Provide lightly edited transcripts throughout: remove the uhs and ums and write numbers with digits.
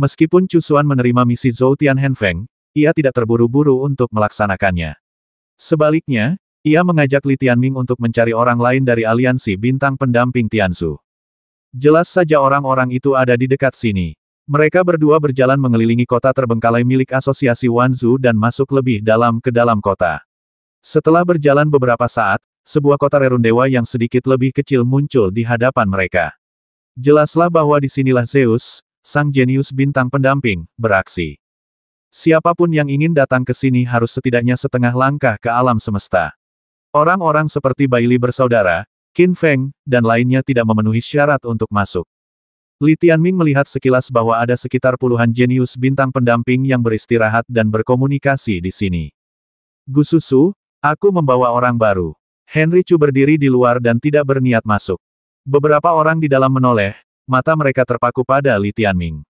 Meskipun Chu Xuan menerima misi Zhou Tianhenfeng, ia tidak terburu-buru untuk melaksanakannya. Sebaliknya, ia mengajak Li Tianming untuk mencari orang lain dari aliansi bintang pendamping Tianzu. Jelas saja orang-orang itu ada di dekat sini. Mereka berdua berjalan mengelilingi kota terbengkalai milik asosiasi Wanzhou dan masuk lebih dalam ke dalam kota. Setelah berjalan beberapa saat, sebuah kota rerundewa yang sedikit lebih kecil muncul di hadapan mereka. Jelaslah bahwa disinilah Zeus, sang jenius bintang pendamping, beraksi. Siapapun yang ingin datang ke sini harus setidaknya setengah langkah ke alam semesta. Orang-orang seperti Baili bersaudara, Qin Feng, dan lainnya tidak memenuhi syarat untuk masuk. Li Tianming melihat sekilas bahwa ada sekitar puluhan jenius bintang pendamping yang beristirahat dan berkomunikasi di sini. Gususu, aku membawa orang baru. Henry Chu berdiri di luar dan tidak berniat masuk. Beberapa orang di dalam menoleh, mata mereka terpaku pada Li Tianming.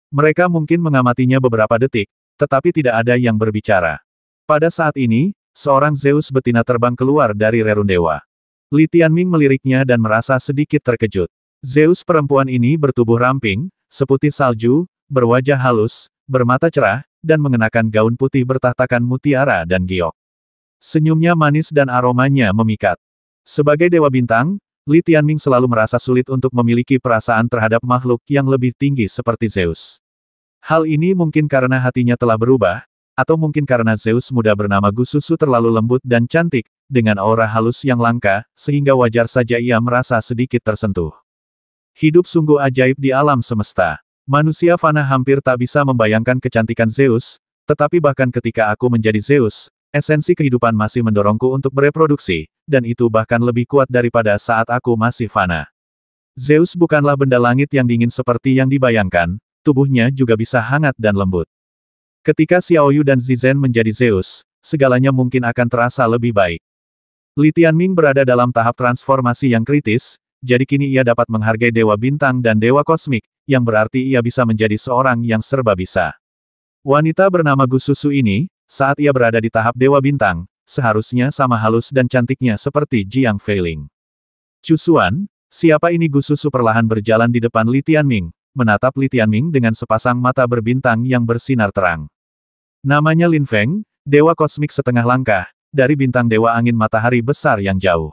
Mereka mungkin mengamatinya beberapa detik, tetapi tidak ada yang berbicara. Pada saat ini, seorang Zeus betina terbang keluar dari rerundewa. Li Tianming meliriknya dan merasa sedikit terkejut. Zeus perempuan ini bertubuh ramping, seputih salju, berwajah halus, bermata cerah, dan mengenakan gaun putih bertahtakan mutiara dan giok. Senyumnya manis dan aromanya memikat. Sebagai dewa bintang, Li Tianming selalu merasa sulit untuk memiliki perasaan terhadap makhluk yang lebih tinggi seperti Zeus. Hal ini mungkin karena hatinya telah berubah, atau mungkin karena Zeus muda bernama Gususu terlalu lembut dan cantik, dengan aura halus yang langka, sehingga wajar saja ia merasa sedikit tersentuh. Hidup sungguh ajaib di alam semesta. Manusia fana hampir tak bisa membayangkan kecantikan Zeus, tetapi bahkan ketika aku menjadi Zeus, esensi kehidupan masih mendorongku untuk bereproduksi, dan itu bahkan lebih kuat daripada saat aku masih fana. Zeus bukanlah benda langit yang dingin seperti yang dibayangkan, tubuhnya juga bisa hangat dan lembut. Ketika Xiaoyu dan Zizhen menjadi Zeus, segalanya mungkin akan terasa lebih baik. Li Tianming berada dalam tahap transformasi yang kritis, jadi kini ia dapat menghargai dewa bintang dan dewa kosmik, yang berarti ia bisa menjadi seorang yang serba bisa. Wanita bernama Gususu ini, saat ia berada di tahap dewa bintang, seharusnya sama halus dan cantiknya seperti Jiang Feiling. Chu Xuan, siapa ini? Gususu perlahan berjalan di depan Li Tianming, menatap Li Tianming dengan sepasang mata berbintang yang bersinar terang. Namanya Lin Feng, dewa kosmik setengah langkah, dari bintang dewa angin matahari besar yang jauh.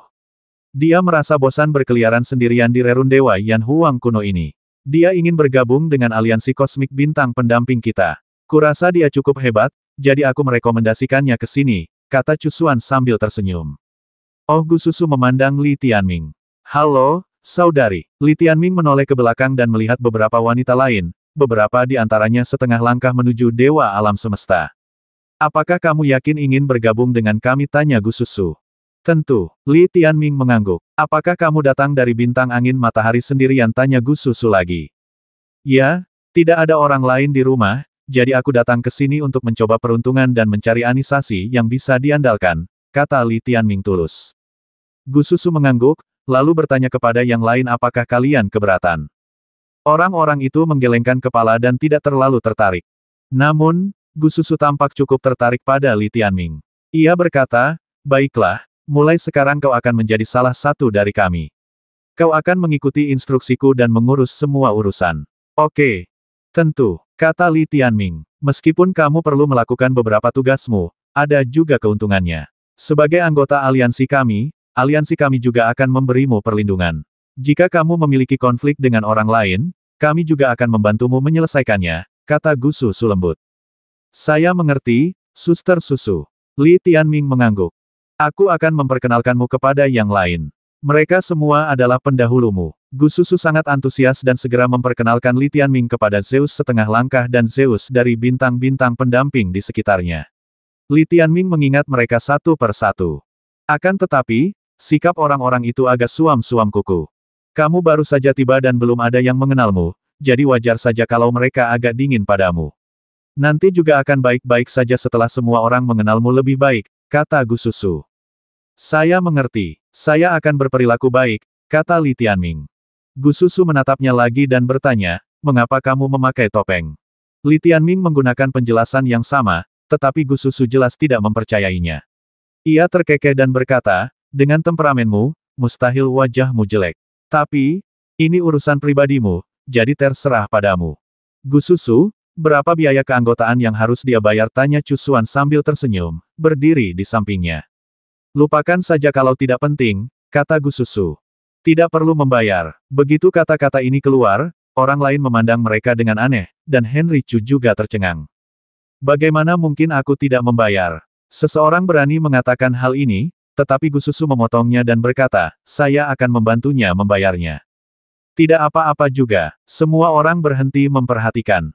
Dia merasa bosan berkeliaran sendirian di rerundewa Yan Huang kuno ini. Dia ingin bergabung dengan aliansi kosmik bintang pendamping kita. Kurasa dia cukup hebat, jadi aku merekomendasikannya ke sini, kata Chu Xuan sambil tersenyum. Oh, Gususu memandang Li Tianming. Halo, saudari. Li Tianming menoleh ke belakang dan melihat beberapa wanita lain, beberapa di antaranya setengah langkah menuju dewa alam semesta. Apakah kamu yakin ingin bergabung dengan kami? Tanya Gususu. Tentu. Li Tianming mengangguk. Apakah kamu datang dari bintang angin matahari sendirian? Tanya Gususu lagi. Ya, tidak ada orang lain di rumah, jadi aku datang ke sini untuk mencoba peruntungan dan mencari anisasi yang bisa diandalkan, kata Li Tianming tulus. Gususu mengangguk, lalu bertanya kepada yang lain, apakah kalian keberatan? Orang-orang itu menggelengkan kepala dan tidak terlalu tertarik. Namun, Gususu tampak cukup tertarik pada Li Tianming. Ia berkata, baiklah, mulai sekarang kau akan menjadi salah satu dari kami. Kau akan mengikuti instruksiku dan mengurus semua urusan. Oke. Tentu, kata Li Tianming. Meskipun kamu perlu melakukan beberapa tugasmu, ada juga keuntungannya. Sebagai anggota aliansi kami juga akan memberimu perlindungan. Jika kamu memiliki konflik dengan orang lain, kami juga akan membantumu menyelesaikannya, kata Gususu lembut. Saya mengerti, Suster Susu. Li Tianming mengangguk. Aku akan memperkenalkanmu kepada yang lain. Mereka semua adalah pendahulumu. Gususu sangat antusias dan segera memperkenalkan Li Tianming kepada Zeus setengah langkah dan Zeus dari bintang-bintang pendamping di sekitarnya. Li Tianming mengingat mereka satu per satu. Akan tetapi, sikap orang-orang itu agak suam-suam kuku. Kamu baru saja tiba dan belum ada yang mengenalmu, jadi wajar saja kalau mereka agak dingin padamu. Nanti juga akan baik-baik saja setelah semua orang mengenalmu lebih baik, kata Gususu. Saya mengerti. Saya akan berperilaku baik, kata Li Tianming. Gususu menatapnya lagi dan bertanya, mengapa kamu memakai topeng? Li Tianming menggunakan penjelasan yang sama, tetapi Gususu jelas tidak mempercayainya. Ia terkekeh dan berkata, dengan temperamenmu, mustahil wajahmu jelek. Tapi, ini urusan pribadimu, jadi terserah padamu. Gu Susu, berapa biaya keanggotaan yang harus dia bayar? Tanya Chu Xuan sambil tersenyum, berdiri di sampingnya. Lupakan saja kalau tidak penting, kata Gu Susu. Tidak perlu membayar. Begitu kata-kata ini keluar, orang lain memandang mereka dengan aneh, dan Henry Chu juga tercengang. Bagaimana mungkin aku tidak membayar? Seseorang berani mengatakan hal ini, tetapi Gu Susu memotongnya dan berkata, saya akan membantunya membayarnya. Tidak apa-apa juga, semua orang berhenti memperhatikan.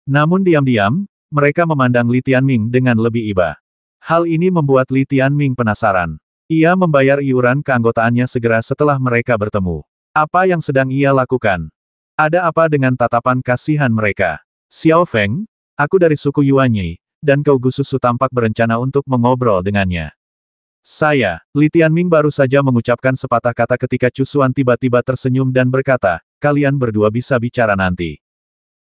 Namun diam-diam, mereka memandang Li Tianming dengan lebih iba. Hal ini membuat Li Tianming penasaran. Ia membayar iuran keanggotaannya segera setelah mereka bertemu. Apa yang sedang ia lakukan? Ada apa dengan tatapan kasihan mereka? Xiao Feng, aku dari suku Yuanyi, dan kau Gu Susu tampak berencana untuk mengobrol dengannya. Saya, Li Tianming baru saja mengucapkan sepatah kata ketika Chu Xuan tiba-tiba tersenyum dan berkata, kalian berdua bisa bicara nanti.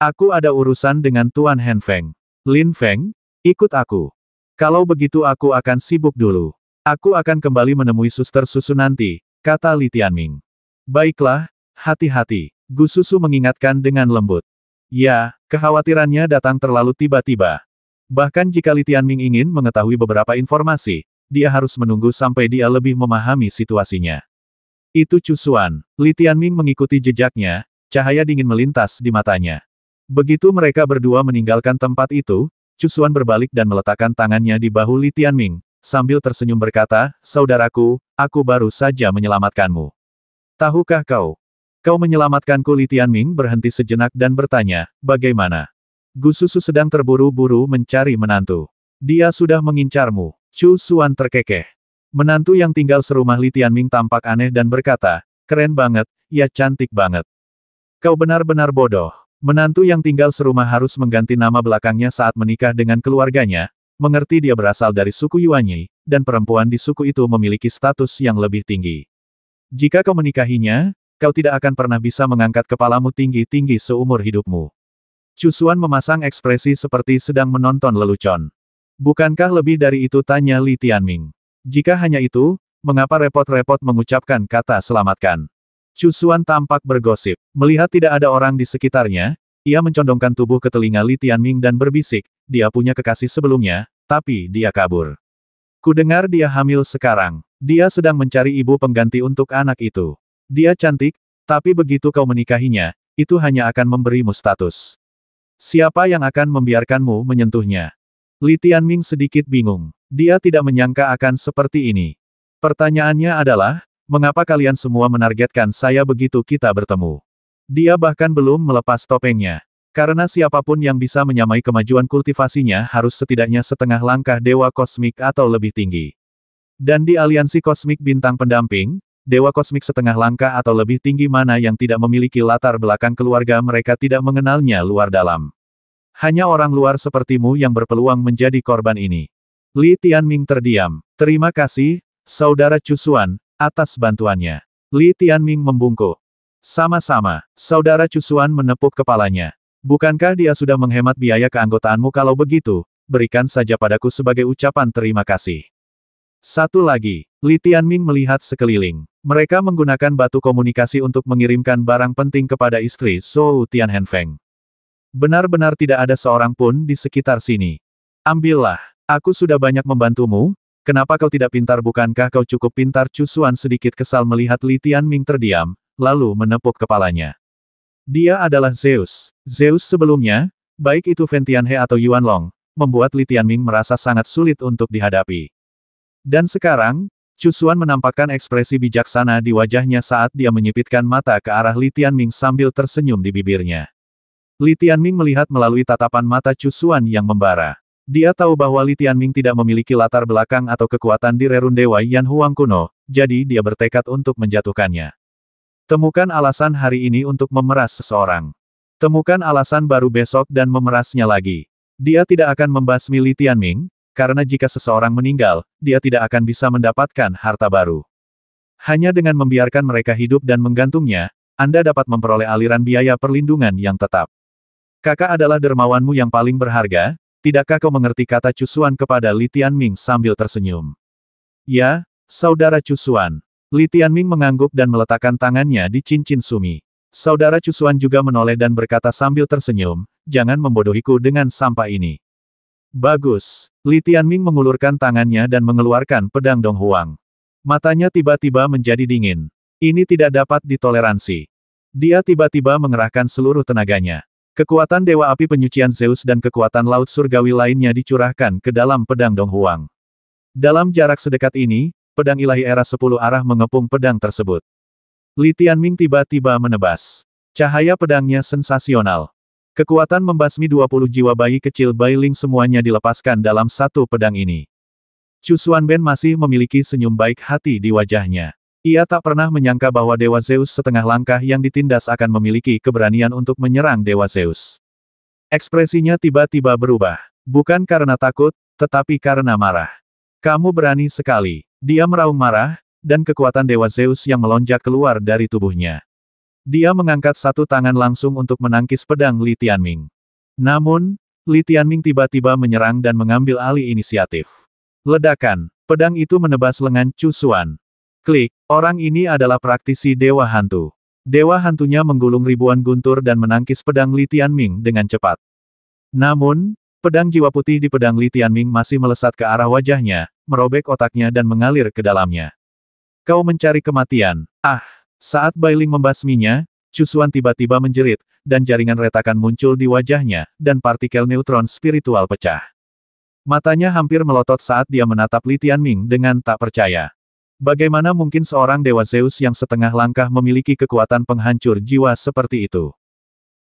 Aku ada urusan dengan Tuan Han Feng. Lin Feng, ikut aku. Kalau begitu aku akan sibuk dulu. Aku akan kembali menemui suster susu nanti, kata Li Tianming. Baiklah, hati-hati, Gu Susu mengingatkan dengan lembut. Ya, kekhawatirannya datang terlalu tiba-tiba. Bahkan jika Li Tianming ingin mengetahui beberapa informasi, dia harus menunggu sampai dia lebih memahami situasinya. Itu Chu Xuan. Li Tianming mengikuti jejaknya, cahaya dingin melintas di matanya. Begitu mereka berdua meninggalkan tempat itu, Chu Xuan berbalik dan meletakkan tangannya di bahu Li Tianming, sambil tersenyum berkata, saudaraku, aku baru saja menyelamatkanmu. Tahukah kau? Kau menyelamatkanku. Li Tianming berhenti sejenak dan bertanya, bagaimana? Gu Susu sedang terburu-buru mencari menantu. Dia sudah mengincarmu. Chu Xuan terkekeh. Menantu yang tinggal serumah Li Tianming tampak aneh dan berkata, keren banget, ya cantik banget. Kau benar-benar bodoh. Menantu yang tinggal serumah harus mengganti nama belakangnya saat menikah dengan keluarganya, mengerti dia berasal dari suku Yuanyi, dan perempuan di suku itu memiliki status yang lebih tinggi. Jika kau menikahinya, kau tidak akan pernah bisa mengangkat kepalamu tinggi-tinggi seumur hidupmu. Chu Xuan memasang ekspresi seperti sedang menonton lelucon. Bukankah lebih dari itu? Tanya Li Tianming. Jika hanya itu, mengapa repot-repot mengucapkan kata selamatkan? Chu Xuan tampak bergosip. Melihat tidak ada orang di sekitarnya, ia mencondongkan tubuh ke telinga Li Tianming dan berbisik, dia punya kekasih sebelumnya, tapi dia kabur. Kudengar dia hamil sekarang. Dia sedang mencari ibu pengganti untuk anak itu. Dia cantik, tapi begitu kau menikahinya, itu hanya akan memberimu status. Siapa yang akan membiarkanmu menyentuhnya? Li Tianming sedikit bingung. Dia tidak menyangka akan seperti ini. Pertanyaannya adalah, mengapa kalian semua menargetkan saya begitu kita bertemu? Dia bahkan belum melepas topengnya. Karena siapapun yang bisa menyamai kemajuan kultivasinya harus setidaknya setengah langkah dewa kosmik atau lebih tinggi. Dan di aliansi kosmik bintang pendamping, dewa kosmik setengah langkah atau lebih tinggi mana yang tidak memiliki latar belakang keluarga mereka tidak mengenalnya luar dalam. Hanya orang luar sepertimu yang berpeluang menjadi korban ini. Li Tianming terdiam. Terima kasih, Saudara Chu Xuan, atas bantuannya. Li Tianming membungkuk. Sama-sama, Saudara Chu Xuan menepuk kepalanya. Bukankah dia sudah menghemat biaya keanggotaanmu? Kalau begitu, berikan saja padaku sebagai ucapan terima kasih. Satu lagi, Li Tianming melihat sekeliling. Mereka menggunakan batu komunikasi untuk mengirimkan barang penting kepada istri Zhou Tianheng. Benar-benar tidak ada seorang pun di sekitar sini. Ambillah, aku sudah banyak membantumu, kenapa kau tidak pintar? Bukankah kau cukup pintar? Chu Xuan sedikit kesal melihat Li Tianming terdiam, lalu menepuk kepalanya. Dia adalah Zeus. Zeus sebelumnya, baik itu Fen Tianhe atau Yuan Long, membuat Li Tianming merasa sangat sulit untuk dihadapi. Dan sekarang, Chu Xuan menampakkan ekspresi bijaksana di wajahnya saat dia menyipitkan mata ke arah Li Tianming sambil tersenyum di bibirnya. Li Tianming melihat melalui tatapan mata Chu Xuan yang membara. Dia tahu bahwa Li Tianming tidak memiliki latar belakang atau kekuatan di rerun Dewa Yan Huang kuno, jadi dia bertekad untuk menjatuhkannya. Temukan alasan hari ini untuk memeras seseorang. Temukan alasan baru besok dan memerasnya lagi. Dia tidak akan membasmi Li Tianming, karena jika seseorang meninggal, dia tidak akan bisa mendapatkan harta baru. Hanya dengan membiarkan mereka hidup dan menggantungnya, Anda dapat memperoleh aliran biaya perlindungan yang tetap. Kakak adalah dermawanmu yang paling berharga, tidakkah kau mengerti? Kata Chu Xuan kepada Li Tianming sambil tersenyum. Ya, Saudara Chu Xuan. Li Tianming mengangguk dan meletakkan tangannya di cincin sumi. Saudara Chu Xuan juga menoleh dan berkata sambil tersenyum, jangan membodohiku dengan sampah ini. Bagus. Li Tianming mengulurkan tangannya dan mengeluarkan pedang Dong Huang. Matanya tiba-tiba menjadi dingin. Ini tidak dapat ditoleransi. Dia tiba-tiba mengerahkan seluruh tenaganya. Kekuatan Dewa Api Penyucian Zeus dan kekuatan Laut Surgawi lainnya dicurahkan ke dalam pedang Dong Huang. Dalam jarak sedekat ini, pedang ilahi era 10 arah mengepung pedang tersebut. Li Tianming tiba-tiba menebas. Cahaya pedangnya sensasional. Kekuatan membasmi 20 jiwa bayi kecil Bailing semuanya dilepaskan dalam satu pedang ini. Chu Xuanben masih memiliki senyum baik hati di wajahnya. Ia tak pernah menyangka bahwa Dewa Zeus setengah langkah yang ditindas akan memiliki keberanian untuk menyerang Dewa Zeus. Ekspresinya tiba-tiba berubah. Bukan karena takut, tetapi karena marah. Kamu berani sekali. Dia meraung marah, dan kekuatan Dewa Zeus yang melonjak keluar dari tubuhnya. Dia mengangkat satu tangan langsung untuk menangkis pedang Li Tianming. Namun, Li Tianming tiba-tiba menyerang dan mengambil alih inisiatif. Ledakan, pedang itu menebas lengan Chu Xuan. Klik, orang ini adalah praktisi Dewa Hantu. Dewa Hantunya menggulung ribuan guntur dan menangkis pedang Li Tianming dengan cepat. Namun, pedang jiwa putih di pedang Li Tianming masih melesat ke arah wajahnya, merobek otaknya dan mengalir ke dalamnya. Kau mencari kematian. Ah! Saat Bailing membasminya, Chu Xuan tiba-tiba menjerit, dan jaringan retakan muncul di wajahnya, dan partikel neutron spiritual pecah. Matanya hampir melotot saat dia menatap Li Tianming dengan tak percaya. Bagaimana mungkin seorang Dewa Zeus yang setengah langkah memiliki kekuatan penghancur jiwa seperti itu?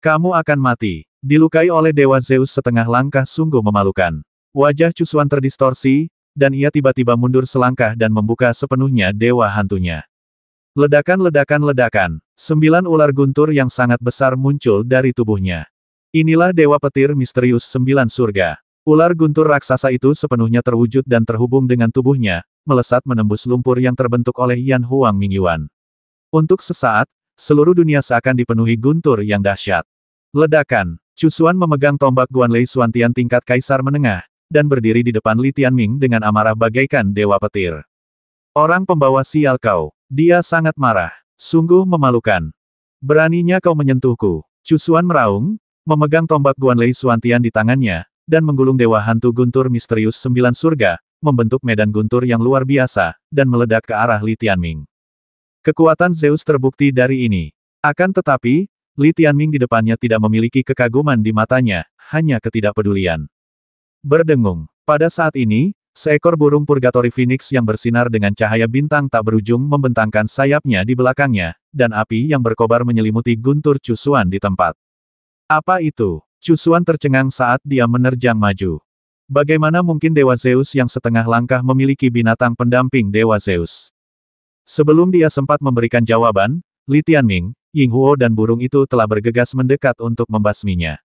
Kamu akan mati. Dilukai oleh Dewa Zeus setengah langkah sungguh memalukan. Wajah Chu Xuan terdistorsi, dan ia tiba-tiba mundur selangkah dan membuka sepenuhnya Dewa Hantunya. Ledakan-ledakan-ledakan. 9 ular guntur yang sangat besar muncul dari tubuhnya. Inilah Dewa Petir misterius 9 surga. Ular guntur raksasa itu sepenuhnya terwujud dan terhubung dengan tubuhnya, melesat menembus lumpur yang terbentuk oleh Yan Huang Mingyuan. Untuk sesaat, seluruh dunia seakan dipenuhi guntur yang dahsyat. Ledakan. Chu Xuan memegang tombak Guanlei Xuantian tingkat kaisar menengah, dan berdiri di depan Li Tianming dengan amarah bagaikan Dewa Petir. Orang pembawa sial kau. Dia sangat marah. Sungguh memalukan. Beraninya kau menyentuhku. Chu Xuan meraung, memegang tombak Guanlei Xuantian di tangannya, dan menggulung Dewa Hantu Guntur misterius 9 surga, membentuk medan guntur yang luar biasa, dan meledak ke arah Li Tianming. Kekuatan Zeus terbukti dari ini. Akan tetapi, Li Tianming di depannya tidak memiliki kekaguman di matanya, hanya ketidakpedulian. Berdengung. Pada saat ini, seekor burung Purgatory Phoenix yang bersinar dengan cahaya bintang tak berujung membentangkan sayapnya di belakangnya, dan api yang berkobar menyelimuti guntur Chu Xuan di tempat. Apa itu? Chu Xuan tercengang saat dia menerjang maju. Bagaimana mungkin Dewa Zeus yang setengah langkah memiliki binatang pendamping Dewa Zeus? Sebelum dia sempat memberikan jawaban, Li Tianming, Ying Huo dan burung itu telah bergegas mendekat untuk membasminya.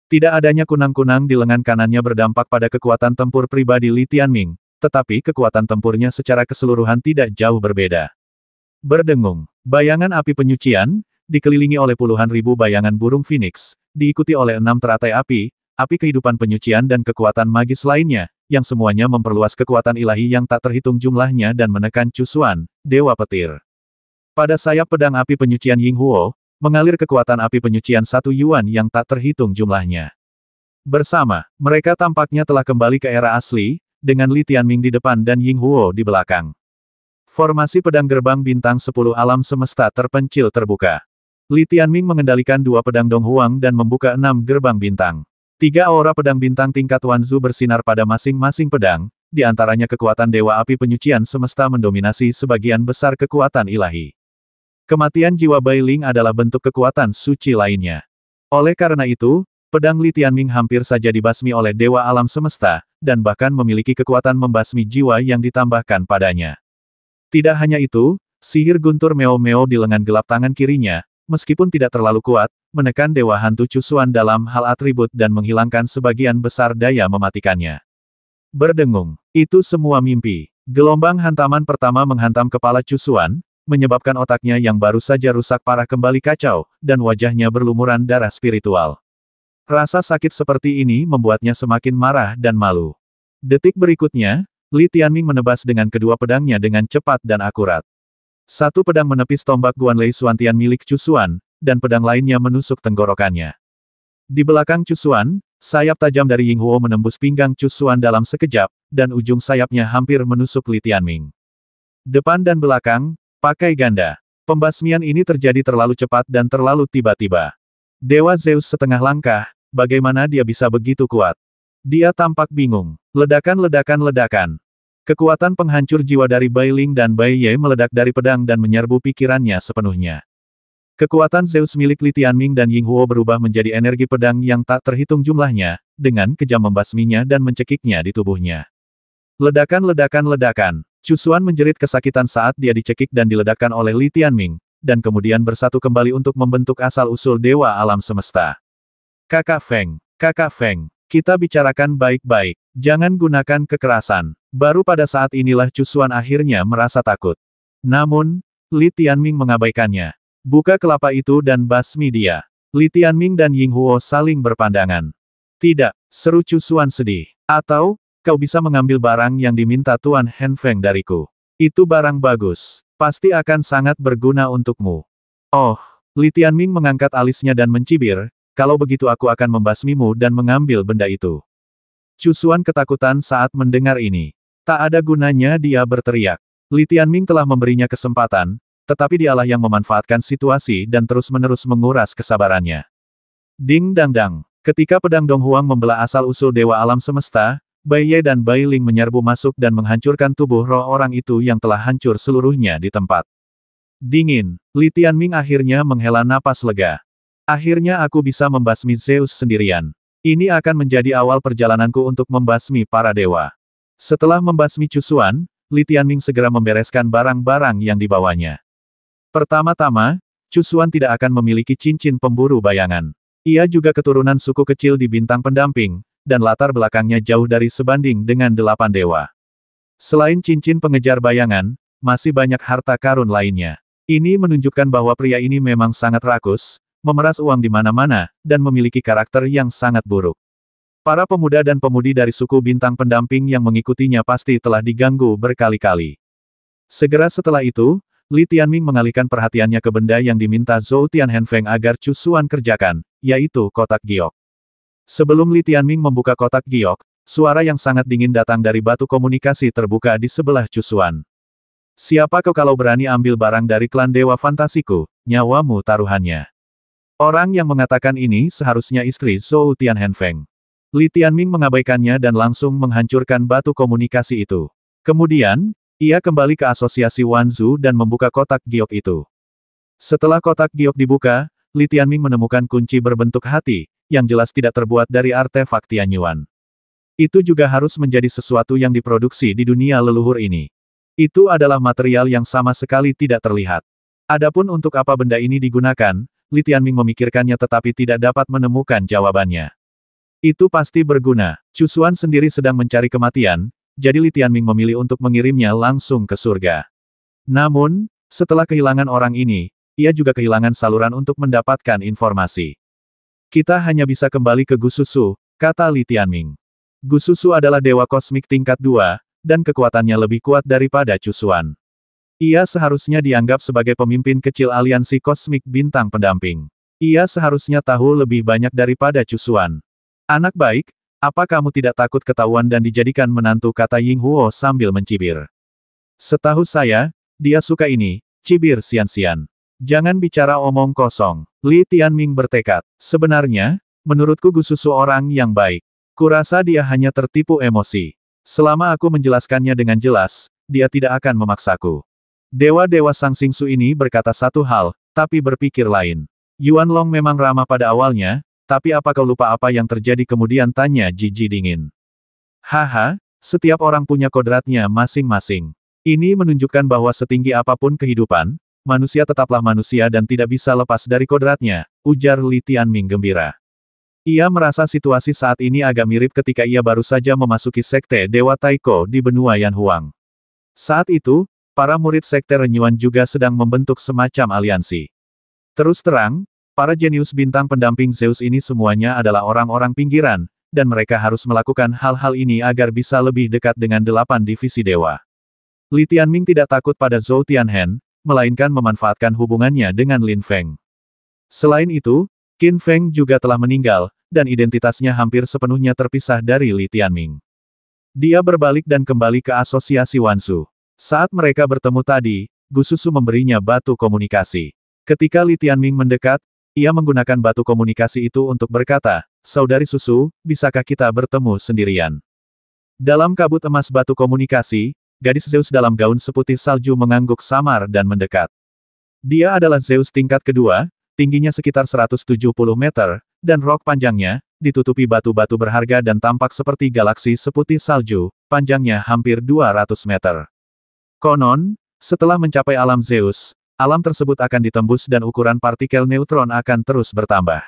Tidak adanya kunang-kunang di lengan kanannya berdampak pada kekuatan tempur pribadi Li Tianming, tetapi kekuatan tempurnya secara keseluruhan tidak jauh berbeda. Berdengung, bayangan api penyucian, dikelilingi oleh puluhan ribu bayangan burung Phoenix, diikuti oleh 6 teratai api kehidupan penyucian dan kekuatan magis lainnya, yang semuanya memperluas kekuatan ilahi yang tak terhitung jumlahnya dan menekan Chu Xuan, Dewa Petir. Pada sayap pedang api penyucian Ying Huo, mengalir kekuatan api penyucian 1 yuan yang tak terhitung jumlahnya. Bersama, mereka tampaknya telah kembali ke era asli, dengan Li Tianming di depan dan Ying Huo di belakang. Formasi pedang gerbang bintang 10 alam semesta terpencil terbuka. Li Tianming mengendalikan 2 pedang Dong Huang dan membuka 6 gerbang bintang. 3 aura pedang bintang tingkat Wanzu bersinar pada masing-masing pedang, di antaranya kekuatan Dewa Api Penyucian Semesta mendominasi sebagian besar kekuatan ilahi. Kematian jiwa Bailing adalah bentuk kekuatan suci lainnya. Oleh karena itu, pedang Li Tianming hampir saja dibasmi oleh Dewa Alam Semesta, dan bahkan memiliki kekuatan membasmi jiwa yang ditambahkan padanya. Tidak hanya itu, sihir guntur Meo-Meo di lengan gelap tangan kirinya, meskipun tidak terlalu kuat, menekan Dewa Hantu Chu Xuan dalam hal atribut dan menghilangkan sebagian besar daya mematikannya. Berdengung. Itu semua mimpi. Gelombang hantaman pertama menghantam kepala Chu Xuan, menyebabkan otaknya yang baru saja rusak parah kembali kacau, dan wajahnya berlumuran darah spiritual. Rasa sakit seperti ini membuatnya semakin marah dan malu. Detik berikutnya, Li Tianming menebas dengan kedua pedangnya dengan cepat dan akurat. Satu pedang menepis tombak Guanlei Xuantian milik Chu Xuan, dan pedang lainnya menusuk tenggorokannya. Di belakang Cusuan, sayap tajam dari Yinghuo menembus pinggang Cusuan dalam sekejap, dan ujung sayapnya hampir menusuk Li Tianming. Depan dan belakang, pakai ganda. Pembasmian ini terjadi terlalu cepat dan terlalu tiba-tiba. Dewa Zeus setengah langkah, bagaimana dia bisa begitu kuat? Dia tampak bingung. Ledakan-ledakan-ledakan. Kekuatan penghancur jiwa dari Bai Ling dan Bai Ye meledak dari pedang dan menyerbu pikirannya sepenuhnya. Kekuatan Zeus milik Li Tianming dan Yinghuo berubah menjadi energi pedang yang tak terhitung jumlahnya, dengan kejam membasminya dan mencekiknya di tubuhnya. Ledakan-ledakan-ledakan. Cusuan menjerit kesakitan saat dia dicekik dan diledakkan oleh Li Tianming, dan kemudian bersatu kembali untuk membentuk asal-usul dewa alam semesta. Kakak Feng, kita bicarakan baik-baik. Jangan gunakan kekerasan. Baru pada saat inilah Cusuan akhirnya merasa takut. Namun, Li Tianming mengabaikannya. Buka kelapa itu dan basmi dia. Li Tianming dan Yinghuo saling berpandangan. Tidak, seru Cusuan sedih. Atau, kau bisa mengambil barang yang diminta Tuan Han Feng dariku. Itu barang bagus. Pasti akan sangat berguna untukmu. Oh, Li Tianming mengangkat alisnya dan mencibir, kalau begitu aku akan membasmimu dan mengambil benda itu. Cusuan ketakutan saat mendengar ini. Tak ada gunanya dia berteriak. Li Tianming telah memberinya kesempatan, tetapi dialah yang memanfaatkan situasi dan terus-menerus menguras kesabarannya. Ding dang dang. Ketika pedang Dong Huang membelah asal-usul dewa alam semesta, Bai Ye dan Bai Ling menyerbu masuk dan menghancurkan tubuh roh orang itu yang telah hancur seluruhnya di tempat. Dingin. Li Tianming akhirnya menghela napas lega. Akhirnya aku bisa membasmi Zeus sendirian. Ini akan menjadi awal perjalananku untuk membasmi para dewa. Setelah membasmi Cusuan, Li Tianming segera membereskan barang-barang yang dibawanya. Pertama-tama, Cusuan tidak akan memiliki cincin pemburu bayangan. Ia juga keturunan suku kecil di bintang pendamping, dan latar belakangnya jauh dari sebanding dengan 8 dewa. Selain cincin pengejar bayangan, masih banyak harta karun lainnya. Ini menunjukkan bahwa pria ini memang sangat rakus, memeras uang di mana-mana, dan memiliki karakter yang sangat buruk. Para pemuda dan pemudi dari suku bintang pendamping yang mengikutinya pasti telah diganggu berkali-kali. Segera setelah itu, Li Tianming mengalihkan perhatiannya ke benda yang diminta Zhou Tianhenfeng agar Cusuan kerjakan, yaitu kotak giok. Sebelum Li Tianming membuka kotak giok, suara yang sangat dingin datang dari batu komunikasi terbuka di sebelah Cusuan. Siapa kau kalau berani ambil barang dari klan dewa fantasiku, nyawamu taruhannya. Orang yang mengatakan ini seharusnya istri Zhou Tianhenfeng. Li Tianming mengabaikannya dan langsung menghancurkan batu komunikasi itu. Kemudian, ia kembali ke asosiasi Wanzhou dan membuka kotak giok itu. Setelah kotak giok dibuka, Li Tianming menemukan kunci berbentuk hati, yang jelas tidak terbuat dari artefak Tianyuan. Itu juga harus menjadi sesuatu yang diproduksi di dunia leluhur ini. Itu adalah material yang sama sekali tidak terlihat. Adapun untuk apa benda ini digunakan, Li Tianming memikirkannya tetapi tidak dapat menemukan jawabannya. Itu pasti berguna. Cusuan sendiri sedang mencari kematian, jadi Li Tianming memilih untuk mengirimnya langsung ke surga. Namun, setelah kehilangan orang ini, ia juga kehilangan saluran untuk mendapatkan informasi. Kita hanya bisa kembali ke Gususu, kata Li Tianming. Gususu adalah dewa kosmik tingkat 2, dan kekuatannya lebih kuat daripada Cusuan. Ia seharusnya dianggap sebagai pemimpin kecil aliansi kosmik bintang pendamping. Ia seharusnya tahu lebih banyak daripada Cusuan. Anak baik, apa kamu tidak takut ketahuan dan dijadikan menantu, kata Yinghuo sambil mencibir. Setahu saya, dia suka ini, cibir Xian-Xian. Jangan bicara omong kosong. Li Tianming bertekad. Sebenarnya, menurutku Gususu orang yang baik. Kurasa dia hanya tertipu emosi. Selama aku menjelaskannya dengan jelas, dia tidak akan memaksaku. Dewa-dewa Sang Xingsu ini berkata satu hal, tapi berpikir lain. Yuan Long memang ramah pada awalnya, tapi apa kau lupa apa yang terjadi kemudian, tanya Jiji dingin. Haha, setiap orang punya kodratnya masing-masing. Ini menunjukkan bahwa setinggi apapun kehidupan, manusia tetaplah manusia dan tidak bisa lepas dari kodratnya, ujar Li Tianming gembira. Ia merasa situasi saat ini agak mirip ketika ia baru saja memasuki sekte Dewa Taiko di benua Yanhuang. Saat itu, para murid sekte Renyuan juga sedang membentuk semacam aliansi. Terus terang, para jenius bintang pendamping Zeus ini semuanya adalah orang-orang pinggiran, dan mereka harus melakukan hal-hal ini agar bisa lebih dekat dengan 8 divisi dewa. Li Tianming tidak takut pada Zhou Tianhen, melainkan memanfaatkan hubungannya dengan Lin Feng. Selain itu, Qin Feng juga telah meninggal, dan identitasnya hampir sepenuhnya terpisah dari Li Tianming. Dia berbalik dan kembali ke asosiasi Wansu. Saat mereka bertemu tadi, Gu Susu memberinya batu komunikasi. Ketika Li Tianming mendekat, ia menggunakan batu komunikasi itu untuk berkata, "Saudari Susu, bisakah kita bertemu sendirian?" Dalam kabut emas batu komunikasi, gadis Zeus dalam gaun seputih salju mengangguk samar dan mendekat. Dia adalah Zeus tingkat kedua, tingginya sekitar 170 meter, dan rok panjangnya, ditutupi batu-batu berharga dan tampak seperti galaksi seputih salju, panjangnya hampir 200 meter. Konon, setelah mencapai alam Zeus, alam tersebut akan ditembus dan ukuran partikel neutron akan terus bertambah.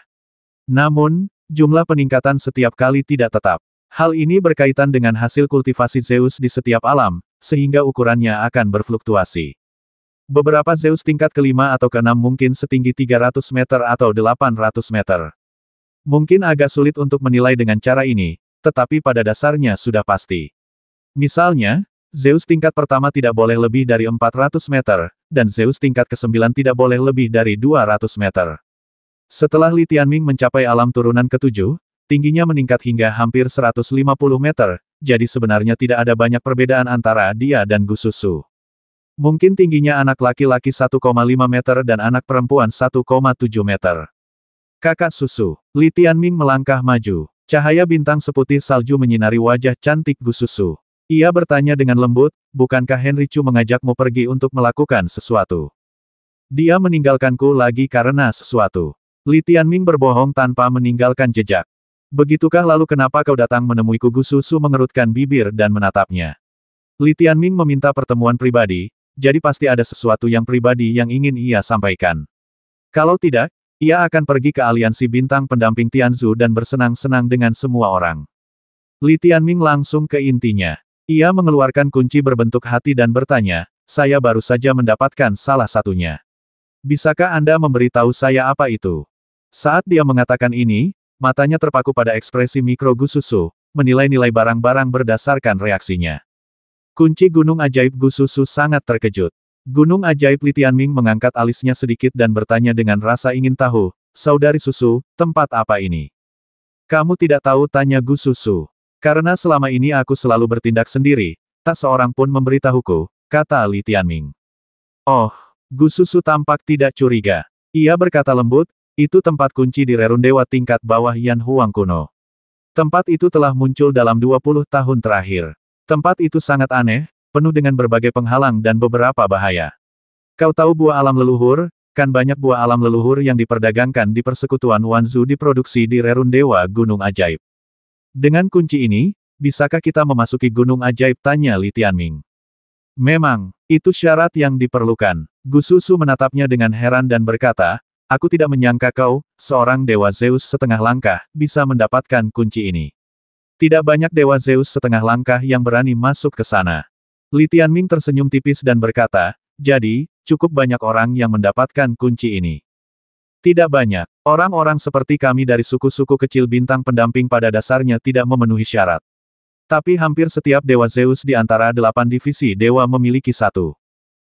Namun, jumlah peningkatan setiap kali tidak tetap. Hal ini berkaitan dengan hasil kultivasi Zeus di setiap alam, sehingga ukurannya akan berfluktuasi. Beberapa Zeus tingkat kelima atau keenam mungkin setinggi 300 meter atau 800 meter. Mungkin agak sulit untuk menilai dengan cara ini, tetapi pada dasarnya sudah pasti. Misalnya, Zeus tingkat pertama tidak boleh lebih dari 400 meter, dan Zeus tingkat ke-9 tidak boleh lebih dari 200 meter. Setelah Li Tianming mencapai alam turunan ke-7, tingginya meningkat hingga hampir 150 meter, jadi sebenarnya tidak ada banyak perbedaan antara dia dan Gu Susu. Mungkin tingginya anak laki-laki 1,5 meter dan anak perempuan 1,7 meter. Kakak Susu. Li Tianming melangkah maju. Cahaya bintang seputih salju menyinari wajah cantik Gu Susu. Ia bertanya dengan lembut, bukankah Henry Chu mengajakmu pergi untuk melakukan sesuatu? Dia meninggalkanku lagi karena sesuatu. Li Tianming berbohong tanpa meninggalkan jejak. Begitukah lalu kenapa kau datang menemuiku? Gu Susu mengerutkan bibir dan menatapnya. Li Tianming meminta pertemuan pribadi, jadi pasti ada sesuatu yang pribadi yang ingin ia sampaikan. Kalau tidak, ia akan pergi ke aliansi bintang pendamping Tianzu dan bersenang-senang dengan semua orang. Li Tianming langsung ke intinya. Ia mengeluarkan kunci berbentuk hati dan bertanya, "Saya baru saja mendapatkan salah satunya. Bisakah Anda memberitahu saya apa itu?" Saat dia mengatakan ini, matanya terpaku pada ekspresi mikro Gu Susu, menilai-nilai barang-barang berdasarkan reaksinya. Kunci gunung ajaib Gu Susu sangat terkejut. Gunung ajaib Li Tianming mengangkat alisnya sedikit dan bertanya dengan rasa ingin tahu, "Saudari Susu, tempat apa ini?" "Kamu tidak tahu?" tanya Gu Susu. "Karena selama ini aku selalu bertindak sendiri, tak seorang pun memberitahuku," kata Li Tianming. "Oh." Gu Susu tampak tidak curiga. Ia berkata lembut, "Itu tempat kunci di rerun dewa tingkat bawah Yan Huang kuno. Tempat itu telah muncul dalam 20 tahun terakhir. Tempat itu sangat aneh, penuh dengan berbagai penghalang dan beberapa bahaya. Kau tahu buah alam leluhur, kan banyak buah alam leluhur yang diperdagangkan di persekutuan Wanzu diproduksi di rerun dewa Gunung Ajaib. Dengan kunci ini, bisakah kita memasuki Gunung Ajaib?" tanya Li Tianming. "Memang, itu syarat yang diperlukan." Gu Susu menatapnya dengan heran dan berkata, "Aku tidak menyangka kau, seorang dewa Zeus setengah langkah, bisa mendapatkan kunci ini. Tidak banyak dewa Zeus setengah langkah yang berani masuk ke sana." Li Tianming tersenyum tipis dan berkata, "Jadi, cukup banyak orang yang mendapatkan kunci ini." "Tidak banyak. Orang-orang seperti kami dari suku-suku kecil bintang pendamping pada dasarnya tidak memenuhi syarat. Tapi hampir setiap dewa Zeus di antara 8 divisi dewa memiliki satu.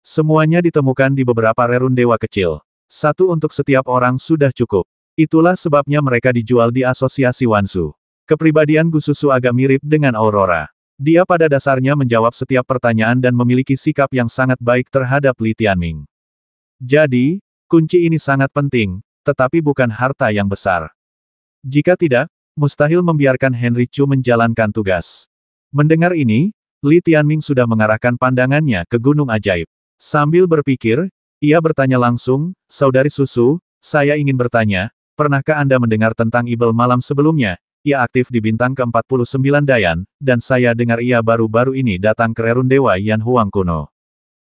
Semuanya ditemukan di beberapa rerun dewa kecil. Satu untuk setiap orang sudah cukup. Itulah sebabnya mereka dijual di asosiasi Wansu." Kepribadian Gu Susu agak mirip dengan Aurora. Dia pada dasarnya menjawab setiap pertanyaan dan memiliki sikap yang sangat baik terhadap Li Tianming. "Jadi, kunci ini sangat penting, tetapi bukan harta yang besar. Jika tidak, mustahil membiarkan Henry Chu menjalankan tugas." Mendengar ini, Li Tianming sudah mengarahkan pandangannya ke Gunung Ajaib. Sambil berpikir, ia bertanya langsung, "Saudari Susu, saya ingin bertanya, pernahkah Anda mendengar tentang Ibel Malam sebelumnya? Ia aktif di bintang ke-49 Dayan, dan saya dengar ia baru-baru ini datang ke rerun dewa Yan Huang kuno."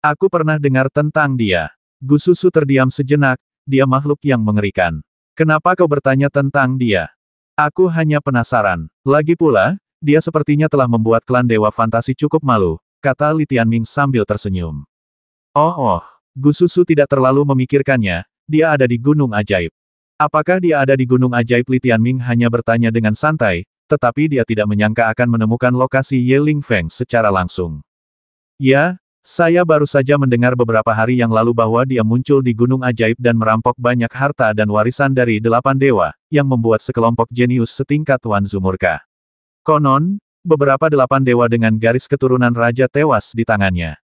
"Aku pernah dengar tentang dia." Gu Susu terdiam sejenak, dia makhluk yang mengerikan. "Kenapa kau bertanya tentang dia?" "Aku hanya penasaran. Lagi pula, dia sepertinya telah membuat klan dewa fantasi cukup malu," kata Li Tianming sambil tersenyum. Oh, Gu Susu tidak terlalu memikirkannya, dia ada di Gunung Ajaib. Apakah dia ada di Gunung Ajaib? Li Tianming hanya bertanya dengan santai, tetapi dia tidak menyangka akan menemukan lokasi Ye Ling Feng secara langsung. "Ya, Saya baru saja mendengar beberapa hari yang lalu bahwa dia muncul di Gunung Ajaib dan merampok banyak harta dan warisan dari 8 dewa, yang membuat sekelompok jenius setingkat Wanzu murka. Konon, beberapa 8 dewa dengan garis keturunan raja tewas di tangannya.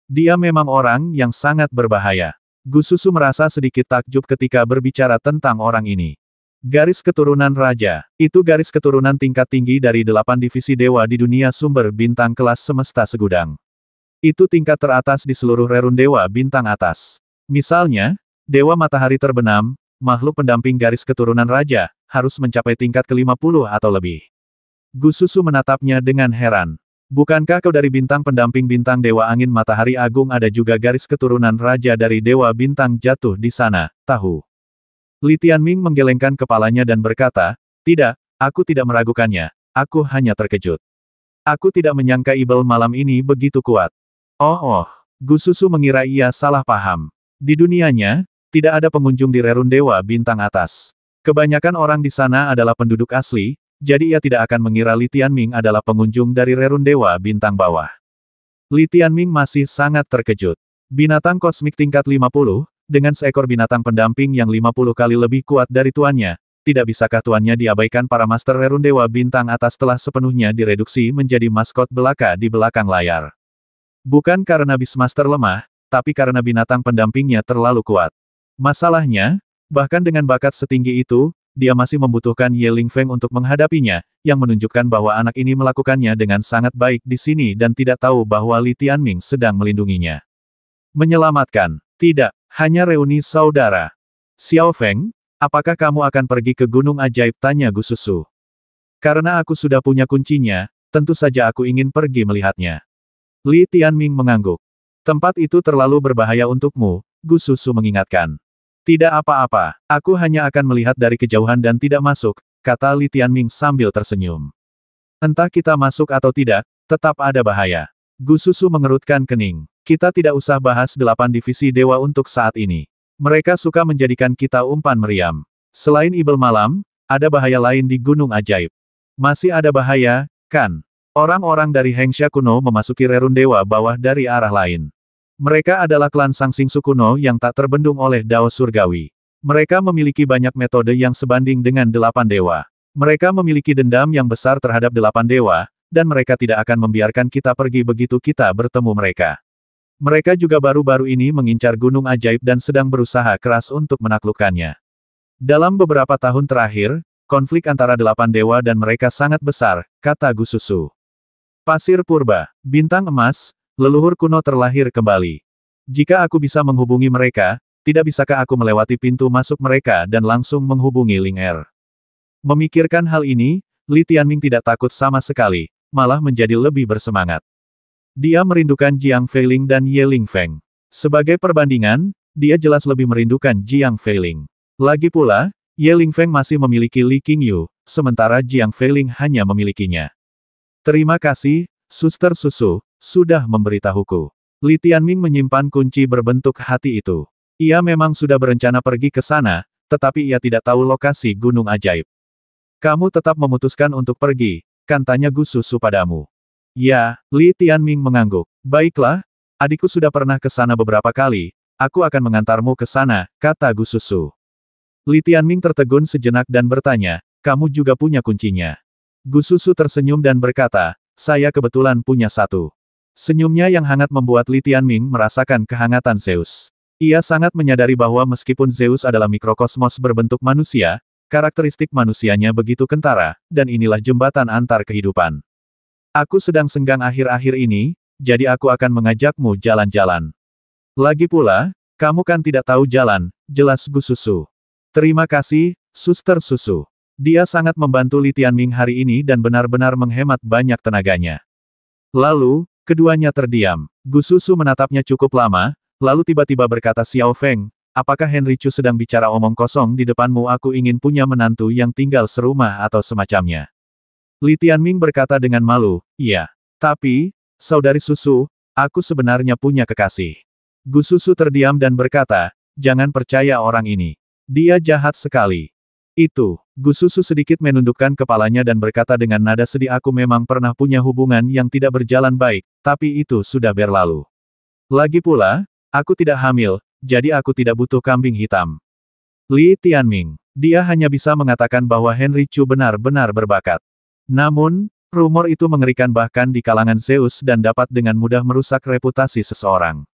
Dia memang orang yang sangat berbahaya. Gu Susu merasa sedikit takjub ketika berbicara tentang orang ini. Garis keturunan raja, itu garis keturunan tingkat tinggi dari 8 divisi dewa di dunia sumber bintang kelas semesta segudang. Itu tingkat teratas di seluruh rerun dewa bintang atas. Misalnya, Dewa Matahari terbenam, makhluk pendamping garis keturunan raja, harus mencapai tingkat ke-50 atau lebih. Gu Susu menatapnya dengan heran. Bukankah kau dari bintang pendamping bintang Dewa Angin Matahari Agung? Ada juga garis keturunan raja dari Dewa Bintang jatuh di sana, tahu? Li Tianming menggelengkan kepalanya dan berkata, tidak, aku tidak meragukannya, aku hanya terkejut. Aku tidak menyangka Ibel malam ini begitu kuat. Oh, Gu Susu mengira ia salah paham. Di dunianya, tidak ada pengunjung di rerun dewa bintang atas. Kebanyakan orang di sana adalah penduduk asli, jadi ia tidak akan mengira Li Tianming adalah pengunjung dari rerun dewa bintang bawah. Li Tianming masih sangat terkejut. Binatang kosmik tingkat 50, dengan seekor binatang pendamping yang 50 kali lebih kuat dari tuannya, tidak bisakah tuannya diabaikan? Para master rerun dewa bintang atas telah sepenuhnya direduksi menjadi maskot belaka di belakang layar. Bukan karena Beastmaster lemah, tapi karena binatang pendampingnya terlalu kuat. Masalahnya, bahkan dengan bakat setinggi itu, dia masih membutuhkan Ye Lingfeng untuk menghadapinya, yang menunjukkan bahwa anak ini melakukannya dengan sangat baik di sini dan tidak tahu bahwa Li Tianming sedang melindunginya. Menyelamatkan. Tidak, hanya reuni saudara. Xiao Feng, apakah kamu akan pergi ke Gunung Ajaib? Tanya Gu Susu. Karena aku sudah punya kuncinya, tentu saja aku ingin pergi melihatnya. Li Tianming mengangguk. Tempat itu terlalu berbahaya untukmu, Gu Susu mengingatkan. Tidak apa-apa, aku hanya akan melihat dari kejauhan dan tidak masuk, kata Li Tianming sambil tersenyum. Entah kita masuk atau tidak, tetap ada bahaya. Gu Susu mengerutkan kening. Kita tidak usah bahas 8 divisi dewa untuk saat ini. Mereka suka menjadikan kita umpan meriam. Selain Ibel malam, ada bahaya lain di Gunung Ajaib. Masih ada bahaya, kan? Orang-orang dari Hengsha kuno memasuki rerun dewa bawah dari arah lain. Mereka adalah klan Sang Xingsu kuno yang tak terbendung oleh Dao Surgawi. Mereka memiliki banyak metode yang sebanding dengan 8 dewa. Mereka memiliki dendam yang besar terhadap 8 dewa, dan mereka tidak akan membiarkan kita pergi begitu kita bertemu mereka. Mereka juga baru-baru ini mengincar Gunung Ajaib dan sedang berusaha keras untuk menaklukkannya. Dalam beberapa tahun terakhir, konflik antara 8 dewa dan mereka sangat besar, kata Gu Susu. Pasir Purba, Bintang Emas, leluhur kuno terlahir kembali. Jika aku bisa menghubungi mereka, tidak bisakah aku melewati pintu masuk mereka dan langsung menghubungi Ling Er? Memikirkan hal ini, Li Tianming tidak takut sama sekali, malah menjadi lebih bersemangat. Dia merindukan Jiang Feiling dan Ye Lingfeng. Sebagai perbandingan, dia jelas lebih merindukan Jiang Feiling. Lagi pula, Ye Lingfeng masih memiliki Li Qingyu, sementara Jiang Feiling hanya memilikinya. Terima kasih, Suster Susu, sudah memberitahuku. Li Tianming menyimpan kunci berbentuk hati itu. Ia memang sudah berencana pergi ke sana, tetapi ia tidak tahu lokasi Gunung Ajaib. Kamu tetap memutuskan untuk pergi, kan? Tanya Gu Susu padamu. Ya, Li Tianming mengangguk. Baiklah, adikku sudah pernah ke sana beberapa kali, aku akan mengantarmu ke sana, kata Gu Susu. Li Tianming tertegun sejenak dan bertanya, kamu juga punya kuncinya? Gu Susu tersenyum dan berkata, saya kebetulan punya satu. Senyumnya yang hangat membuat Li Tianming merasakan kehangatan Zeus. Ia sangat menyadari bahwa meskipun Zeus adalah mikrokosmos berbentuk manusia, karakteristik manusianya begitu kentara, dan inilah jembatan antar kehidupan. Aku sedang senggang akhir-akhir ini, jadi aku akan mengajakmu jalan-jalan. Lagi pula, kamu kan tidak tahu jalan, jelas Gu Susu. Terima kasih, Suster Susu. Dia sangat membantu Li Tianming hari ini dan benar-benar menghemat banyak tenaganya. Lalu, keduanya terdiam. Gu Susu menatapnya cukup lama, lalu tiba-tiba berkata, Xiao Feng, apakah Henry Chu sedang bicara omong kosong di depanmu? Aku ingin punya menantu yang tinggal serumah atau semacamnya. Li Tianming berkata dengan malu, iya. Tapi, Saudari Susu, aku sebenarnya punya kekasih. Gu Susu terdiam dan berkata, jangan percaya orang ini. Dia jahat sekali. Itu, Gu Susu sedikit menundukkan kepalanya dan berkata dengan nada sedih, aku memang pernah punya hubungan yang tidak berjalan baik, tapi itu sudah berlalu. Lagi pula, aku tidak hamil, jadi aku tidak butuh kambing hitam. Li Tianming. Dia hanya bisa mengatakan bahwa Henry Chu benar-benar berbakat. Namun, rumor itu mengerikan bahkan di kalangan Zeus dan dapat dengan mudah merusak reputasi seseorang.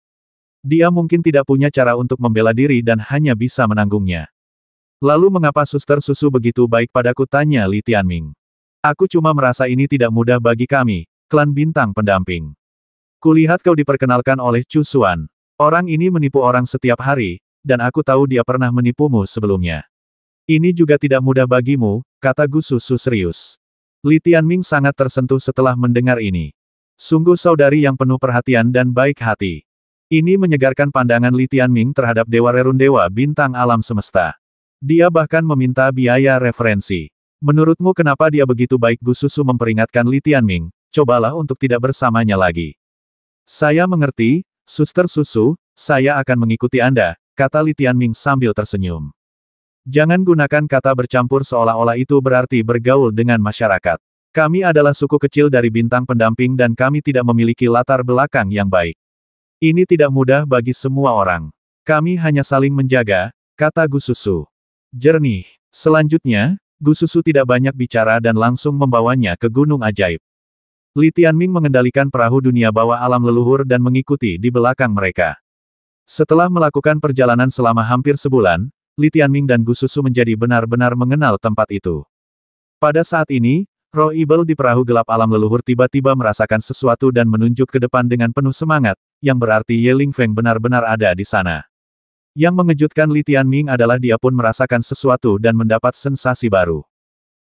Dia mungkin tidak punya cara untuk membela diri dan hanya bisa menanggungnya. Lalu mengapa suster susu begitu baik padaku, tanya Li Tianming. Aku cuma merasa ini tidak mudah bagi kami, klan bintang pendamping. Kulihat kau diperkenalkan oleh Chu Xuan. Orang ini menipu orang setiap hari, dan aku tahu dia pernah menipumu sebelumnya. Ini juga tidak mudah bagimu, kata Gu Susu serius. Li Tianming sangat tersentuh setelah mendengar ini. Sungguh saudari yang penuh perhatian dan baik hati. Ini menyegarkan pandangan Li Tianming terhadap Dewa Rerun Dewa Bintang Alam Semesta. Dia bahkan meminta biaya referensi. Menurutmu kenapa dia begitu baik? Gu Susu memperingatkan Li Tianming, cobalah untuk tidak bersamanya lagi. Saya mengerti, Suster Susu, saya akan mengikuti Anda, kata Li Tianming sambil tersenyum. Jangan gunakan kata bercampur seolah-olah itu berarti bergaul dengan masyarakat. Kami adalah suku kecil dari bintang pendamping dan kami tidak memiliki latar belakang yang baik. Ini tidak mudah bagi semua orang. Kami hanya saling menjaga, kata Gu Susu. Jernih. Selanjutnya, Gu Susu tidak banyak bicara dan langsung membawanya ke Gunung Ajaib. Li Tianming mengendalikan perahu dunia bawah alam leluhur dan mengikuti di belakang mereka. Setelah melakukan perjalanan selama hampir sebulan, Li Tianming dan Gu Susu menjadi benar-benar mengenal tempat itu. Pada saat ini, roh Ibel di perahu gelap alam leluhur tiba-tiba merasakan sesuatu dan menunjuk ke depan dengan penuh semangat, yang berarti Ye Lingfeng benar-benar ada di sana. Yang mengejutkan Li Tianming adalah dia pun merasakan sesuatu dan mendapat sensasi baru.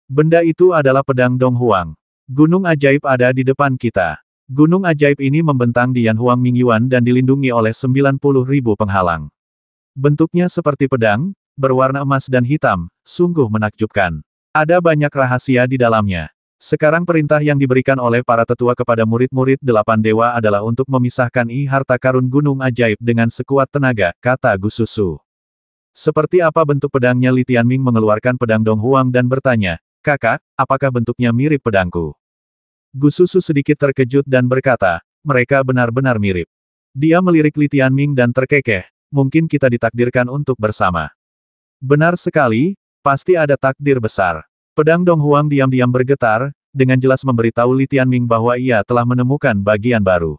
Benda itu adalah pedang Dong Huang. Gunung ajaib ada di depan kita. Gunung ajaib ini membentang di Yan Huang Mingyuan dan dilindungi oleh 90.000 penghalang. Bentuknya seperti pedang, berwarna emas dan hitam, sungguh menakjubkan. Ada banyak rahasia di dalamnya. Sekarang perintah yang diberikan oleh para tetua kepada murid-murid 8 dewa adalah untuk memisahkan harta karun gunung ajaib dengan sekuat tenaga, kata Gu Susu. Seperti apa bentuk pedangnya? Li Tianming mengeluarkan pedang Dong Huang dan bertanya, kakak, apakah bentuknya mirip pedangku? Gu Susu sedikit terkejut dan berkata, mereka benar-benar mirip. Dia melirik Li Tianming dan terkekeh, mungkin kita ditakdirkan untuk bersama. Benar sekali. Pasti ada takdir besar. Pedang Dong Huang diam-diam bergetar, dengan jelas memberitahu Li Tianming bahwa ia telah menemukan bagian baru.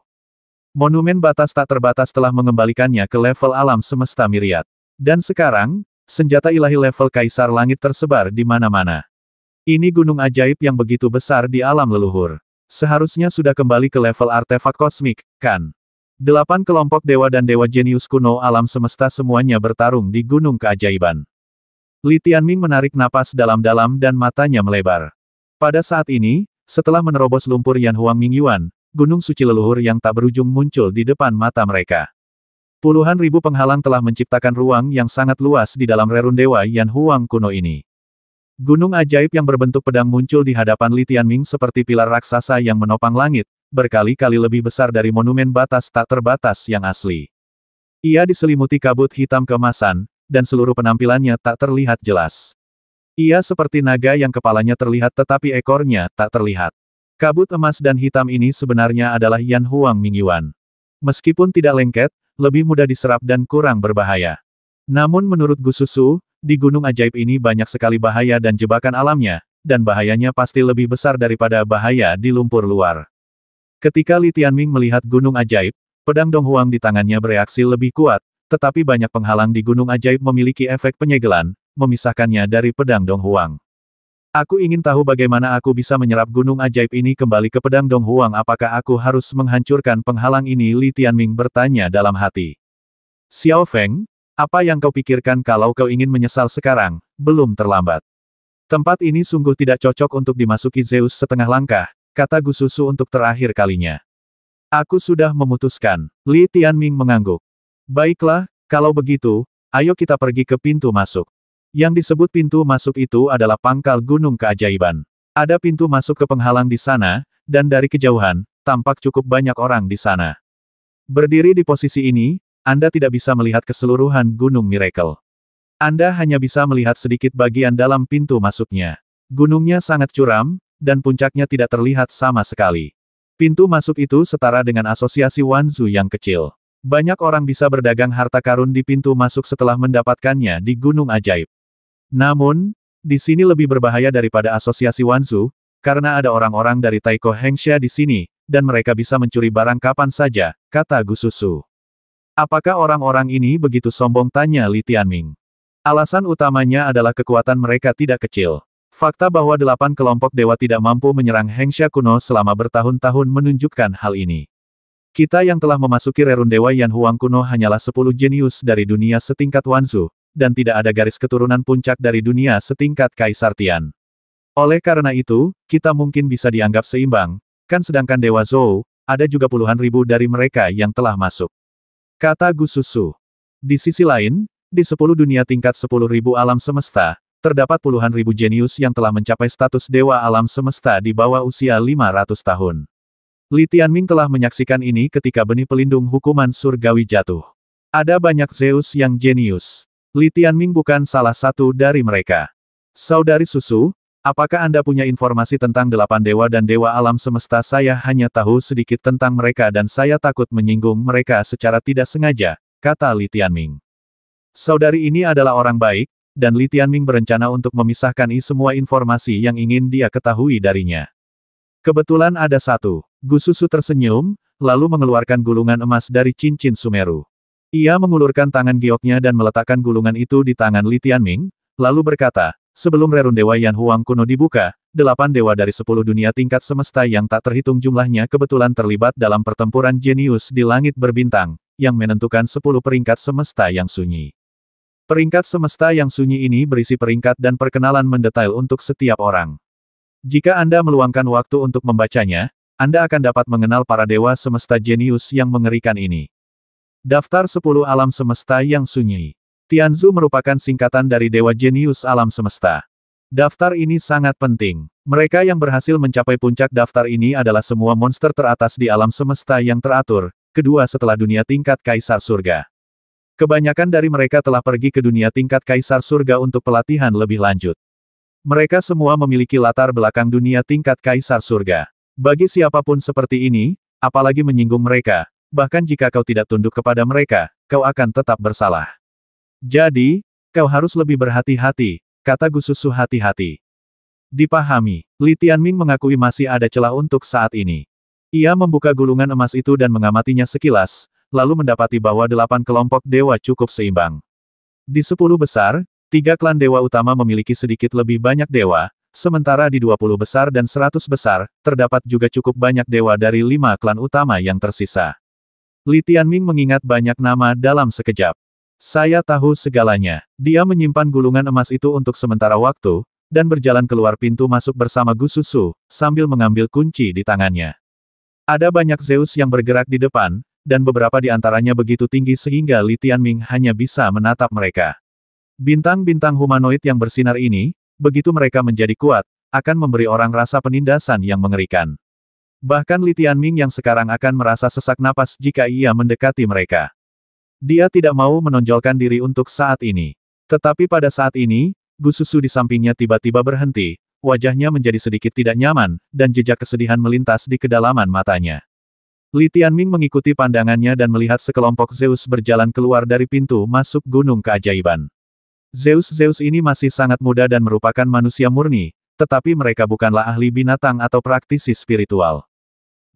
Monumen batas tak terbatas telah mengembalikannya ke level alam semesta Myriad. Dan sekarang, senjata ilahi level Kaisar Langit tersebar di mana-mana. Ini gunung ajaib yang begitu besar di alam leluhur. Seharusnya sudah kembali ke level artefak kosmik, kan? 8 kelompok dewa dan dewa jenius kuno alam semesta semuanya bertarung di gunung keajaiban. Li Tianming menarik napas dalam-dalam dan matanya melebar. Pada saat ini, setelah menerobos lumpur Yan Huang Mingyuan, gunung suci leluhur yang tak berujung muncul di depan mata mereka. Puluhan ribu penghalang telah menciptakan ruang yang sangat luas di dalam rerun dewa Yan Huang kuno ini. Gunung ajaib yang berbentuk pedang muncul di hadapan Li Tianming seperti pilar raksasa yang menopang langit, berkali-kali lebih besar dari monumen batas tak terbatas yang asli. Ia diselimuti kabut hitam keemasan, dan seluruh penampilannya tak terlihat jelas. Ia seperti naga yang kepalanya terlihat tetapi ekornya tak terlihat. Kabut emas dan hitam ini sebenarnya adalah Yan Huang Mingyuan. Meskipun tidak lengket, lebih mudah diserap dan kurang berbahaya. Namun menurut Gu Susu, di gunung ajaib ini banyak sekali bahaya dan jebakan alamnya, dan bahayanya pasti lebih besar daripada bahaya di lumpur luar. Ketika Li Tianming melihat gunung ajaib, pedang Dong Huang di tangannya bereaksi lebih kuat, tetapi banyak penghalang di gunung ajaib memiliki efek penyegelan, memisahkannya dari pedang Dong Huang. Aku ingin tahu bagaimana aku bisa menyerap gunung ajaib ini kembali ke pedang Dong Huang. Apakah aku harus menghancurkan penghalang ini? Li Tianming bertanya dalam hati. Xiao Feng, apa yang kau pikirkan? Kalau kau ingin menyesal sekarang, belum terlambat. Tempat ini sungguh tidak cocok untuk dimasuki Zeus setengah langkah, kata Gu Susu untuk terakhir kalinya. Aku sudah memutuskan. Li Tianming mengangguk. Baiklah, kalau begitu, ayo kita pergi ke pintu masuk. Yang disebut pintu masuk itu adalah pangkal gunung keajaiban. Ada pintu masuk ke penghalang di sana, dan dari kejauhan, tampak cukup banyak orang di sana. Berdiri di posisi ini, Anda tidak bisa melihat keseluruhan gunung Miracle. Anda hanya bisa melihat sedikit bagian dalam pintu masuknya. Gunungnya sangat curam, dan puncaknya tidak terlihat sama sekali. Pintu masuk itu setara dengan asosiasi Wanzu yang kecil. Banyak orang bisa berdagang harta karun di pintu masuk setelah mendapatkannya di Gunung Ajaib. Namun, di sini lebih berbahaya daripada asosiasi Wanzu, karena ada orang-orang dari Taiko Hengsha di sini, dan mereka bisa mencuri barang kapan saja, kata Gu Susu. Apakah orang-orang ini begitu sombong, tanya Li Tianming. Alasan utamanya adalah kekuatan mereka tidak kecil. Fakta bahwa 8 kelompok dewa tidak mampu menyerang Hengsha kuno selama bertahun-tahun menunjukkan hal ini. Kita yang telah memasuki rerun dewa Yan Huang kuno hanyalah 10 jenius dari dunia setingkat Wanzu, dan tidak ada garis keturunan puncak dari dunia setingkat Kaisar Tian. Oleh karena itu, kita mungkin bisa dianggap seimbang, kan sedangkan Dewa Zhou, ada juga puluhan ribu dari mereka yang telah masuk. Kata Gu Susu. Di sisi lain, di 10 dunia tingkat 10.000 alam semesta, terdapat puluhan ribu jenius yang telah mencapai status Dewa Alam Semesta di bawah usia 500 tahun. Li Tianming telah menyaksikan ini ketika benih pelindung hukuman surgawi jatuh. Ada banyak Zeus yang jenius. Li Tianming bukan salah satu dari mereka. Saudari Susu, apakah Anda punya informasi tentang 8 dewa dan dewa alam semesta? Saya hanya tahu sedikit tentang mereka dan saya takut menyinggung mereka secara tidak sengaja, kata Li Tianming. Saudari ini adalah orang baik, dan Li Tianming berencana untuk memisahkan semua informasi yang ingin dia ketahui darinya. Kebetulan ada satu. Gu Susu tersenyum, lalu mengeluarkan gulungan emas dari cincin Sumeru. Ia mengulurkan tangan gioknya dan meletakkan gulungan itu di tangan Li Tianming, lalu berkata, sebelum rerun dewa Yan Huang kuno dibuka, 8 dewa dari 10 dunia tingkat semesta yang tak terhitung jumlahnya kebetulan terlibat dalam pertempuran jenius di langit berbintang, yang menentukan 10 peringkat semesta yang sunyi. Peringkat semesta yang sunyi ini berisi peringkat dan perkenalan mendetail untuk setiap orang. Jika Anda meluangkan waktu untuk membacanya, Anda akan dapat mengenal para dewa semesta jenius yang mengerikan ini. Daftar 10 alam semesta yang sunyi. Tianzu merupakan singkatan dari dewa jenius alam semesta. Daftar ini sangat penting. Mereka yang berhasil mencapai puncak daftar ini adalah semua monster teratas di alam semesta yang teratur, kedua setelah dunia tingkat Kaisar Surga. Kebanyakan dari mereka telah pergi ke dunia tingkat Kaisar Surga untuk pelatihan lebih lanjut. Mereka semua memiliki latar belakang dunia tingkat Kaisar Surga. Bagi siapapun seperti ini, apalagi menyinggung mereka, bahkan jika kau tidak tunduk kepada mereka, kau akan tetap bersalah. Jadi, kau harus lebih berhati-hati, kata Gu Susu. Hati-hati. Dipahami, Li Tianming mengakui masih ada celah untuk saat ini. Ia membuka gulungan emas itu dan mengamatinya sekilas, lalu mendapati bahwa 8 kelompok dewa cukup seimbang. Di 10 besar, 3 klan dewa utama memiliki sedikit lebih banyak dewa, sementara di 20 besar dan 100 besar, terdapat juga cukup banyak dewa dari 5 klan utama yang tersisa. Li Tianming mengingat banyak nama dalam sekejap. Saya tahu segalanya. Dia menyimpan gulungan emas itu untuk sementara waktu, dan berjalan keluar pintu masuk bersama Gu Susu, sambil mengambil kunci di tangannya. Ada banyak Zeus yang bergerak di depan, dan beberapa di antaranya begitu tinggi sehingga Li Tianming hanya bisa menatap mereka. Bintang-bintang humanoid yang bersinar ini, begitu mereka menjadi kuat, akan memberi orang rasa penindasan yang mengerikan. Bahkan Li Tianming yang sekarang akan merasa sesak napas jika ia mendekati mereka. Dia tidak mau menonjolkan diri untuk saat ini. Tetapi pada saat ini, Gu Susu di sampingnya tiba-tiba berhenti, wajahnya menjadi sedikit tidak nyaman, dan jejak kesedihan melintas di kedalaman matanya. Li Tianming mengikuti pandangannya dan melihat sekelompok Zeus berjalan keluar dari pintu masuk Gunung Keajaiban. Zeus-Zeus ini masih sangat muda dan merupakan manusia murni, tetapi mereka bukanlah ahli binatang atau praktisi spiritual.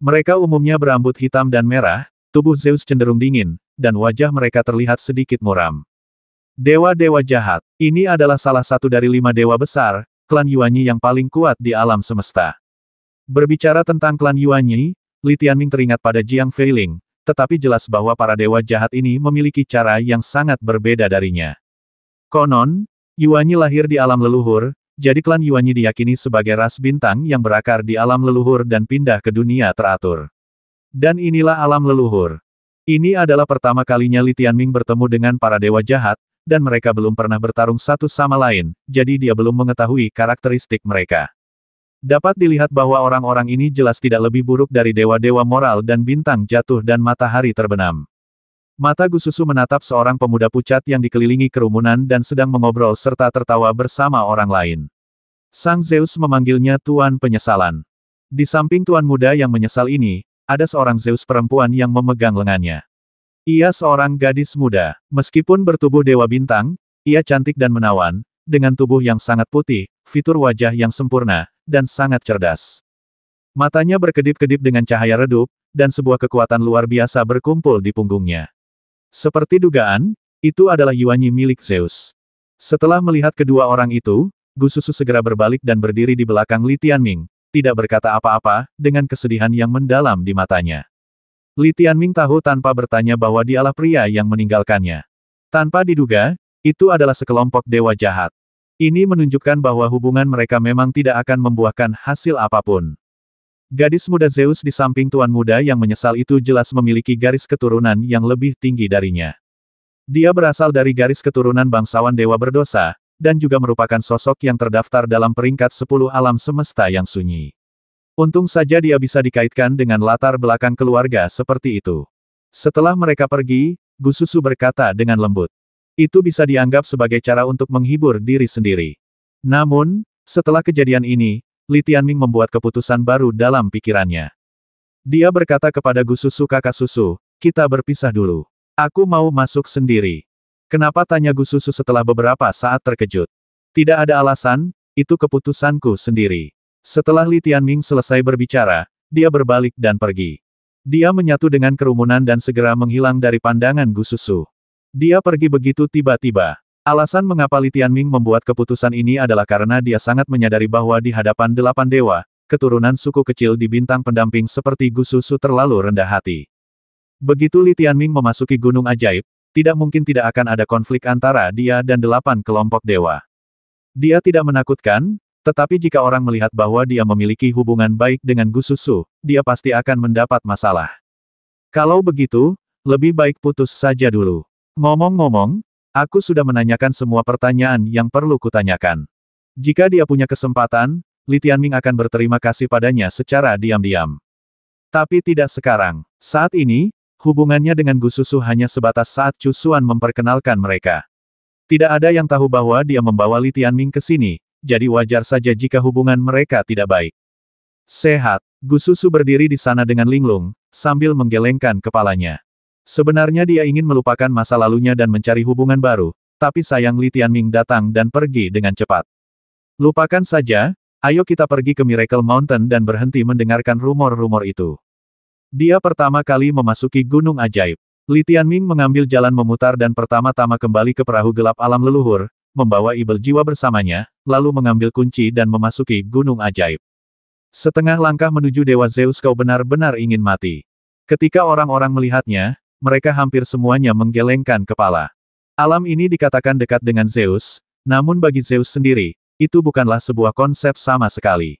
Mereka umumnya berambut hitam dan merah, tubuh Zeus cenderung dingin, dan wajah mereka terlihat sedikit muram. Dewa-dewa jahat, ini adalah salah satu dari 5 dewa besar, klan Yuanyi yang paling kuat di alam semesta. Berbicara tentang klan Yuanyi, Li Tianming teringat pada Jiang Feiling, tetapi jelas bahwa para dewa jahat ini memiliki cara yang sangat berbeda darinya. Konon, Yuanyi lahir di alam leluhur, jadi klan Yuanyi diyakini sebagai ras bintang yang berakar di alam leluhur dan pindah ke dunia teratur. Dan inilah alam leluhur. Ini adalah pertama kalinya Li Tianming bertemu dengan para dewa jahat, dan mereka belum pernah bertarung satu sama lain, jadi dia belum mengetahui karakteristik mereka. Dapat dilihat bahwa orang-orang ini jelas tidak lebih buruk dari dewa-dewa moral dan bintang jatuh dan matahari terbenam. Mata Gu Susu menatap seorang pemuda pucat yang dikelilingi kerumunan dan sedang mengobrol serta tertawa bersama orang lain. Sang Zeus memanggilnya Tuan Penyesalan. Di samping tuan muda yang menyesal ini, ada seorang Zeus perempuan yang memegang lengannya. Ia seorang gadis muda. Meskipun bertubuh dewa bintang, ia cantik dan menawan, dengan tubuh yang sangat putih, fitur wajah yang sempurna, dan sangat cerdas. Matanya berkedip-kedip dengan cahaya redup, dan sebuah kekuatan luar biasa berkumpul di punggungnya. Seperti dugaan, itu adalah Yuanyi milik Zeus. Setelah melihat kedua orang itu, Gu Susu segera berbalik dan berdiri di belakang Li Tianming, tidak berkata apa-apa, dengan kesedihan yang mendalam di matanya. Li Tianming tahu tanpa bertanya bahwa dialah pria yang meninggalkannya. Tanpa diduga, itu adalah sekelompok dewa jahat. Ini menunjukkan bahwa hubungan mereka memang tidak akan membuahkan hasil apapun. Gadis muda Zeus di samping tuan muda yang menyesal itu jelas memiliki garis keturunan yang lebih tinggi darinya. Dia berasal dari garis keturunan bangsawan dewa berdosa, dan juga merupakan sosok yang terdaftar dalam peringkat 10 alam semesta yang sunyi. Untung saja dia bisa dikaitkan dengan latar belakang keluarga seperti itu. Setelah mereka pergi, Gu Susu berkata dengan lembut. Itu bisa dianggap sebagai cara untuk menghibur diri sendiri. Namun, setelah kejadian ini, Li Tianming membuat keputusan baru dalam pikirannya. Dia berkata kepada Gu Susu, kakak Susu, kita berpisah dulu. Aku mau masuk sendiri. Kenapa, tanya Gu Susu setelah beberapa saat terkejut. Tidak ada alasan, itu keputusanku sendiri. Setelah Li Tianming selesai berbicara, dia berbalik dan pergi. Dia menyatu dengan kerumunan dan segera menghilang dari pandangan Gu Susu. Dia pergi begitu tiba-tiba. Alasan mengapa Li Tianming membuat keputusan ini adalah karena dia sangat menyadari bahwa di hadapan 8 dewa, keturunan suku kecil di bintang pendamping seperti Gu Susu terlalu rendah hati. Begitu Li Tianming memasuki Gunung Ajaib, tidak mungkin tidak akan ada konflik antara dia dan 8 kelompok dewa. Dia tidak menakutkan, tetapi jika orang melihat bahwa dia memiliki hubungan baik dengan Gu Susu, dia pasti akan mendapat masalah. Kalau begitu, lebih baik putus saja dulu. Ngomong-ngomong, aku sudah menanyakan semua pertanyaan yang perlu kutanyakan. Jika dia punya kesempatan, Li Tianming akan berterima kasih padanya secara diam-diam. Tapi tidak sekarang. Saat ini, hubungannya dengan Gu Susu hanya sebatas saat Chu Xuan memperkenalkan mereka. Tidak ada yang tahu bahwa dia membawa Li Tianming ke sini, jadi wajar saja jika hubungan mereka tidak baik. Sehat, Gu Susu berdiri di sana dengan linglung, sambil menggelengkan kepalanya. Sebenarnya dia ingin melupakan masa lalunya dan mencari hubungan baru, tapi sayang Li Tianming datang dan pergi dengan cepat. Lupakan saja, ayo kita pergi ke Miracle Mountain dan berhenti mendengarkan rumor-rumor itu. Dia pertama kali memasuki Gunung Ajaib. Li Tianming mengambil jalan memutar dan pertama-tama kembali ke perahu gelap alam leluhur, membawa ibel jiwa bersamanya, lalu mengambil kunci dan memasuki Gunung Ajaib. Setengah langkah menuju Dewa Zeus, kau benar-benar ingin mati. Ketika orang-orang melihatnya, mereka hampir semuanya menggelengkan kepala. Alam ini dikatakan dekat dengan Zeus, namun bagi Zeus sendiri, itu bukanlah sebuah konsep sama sekali.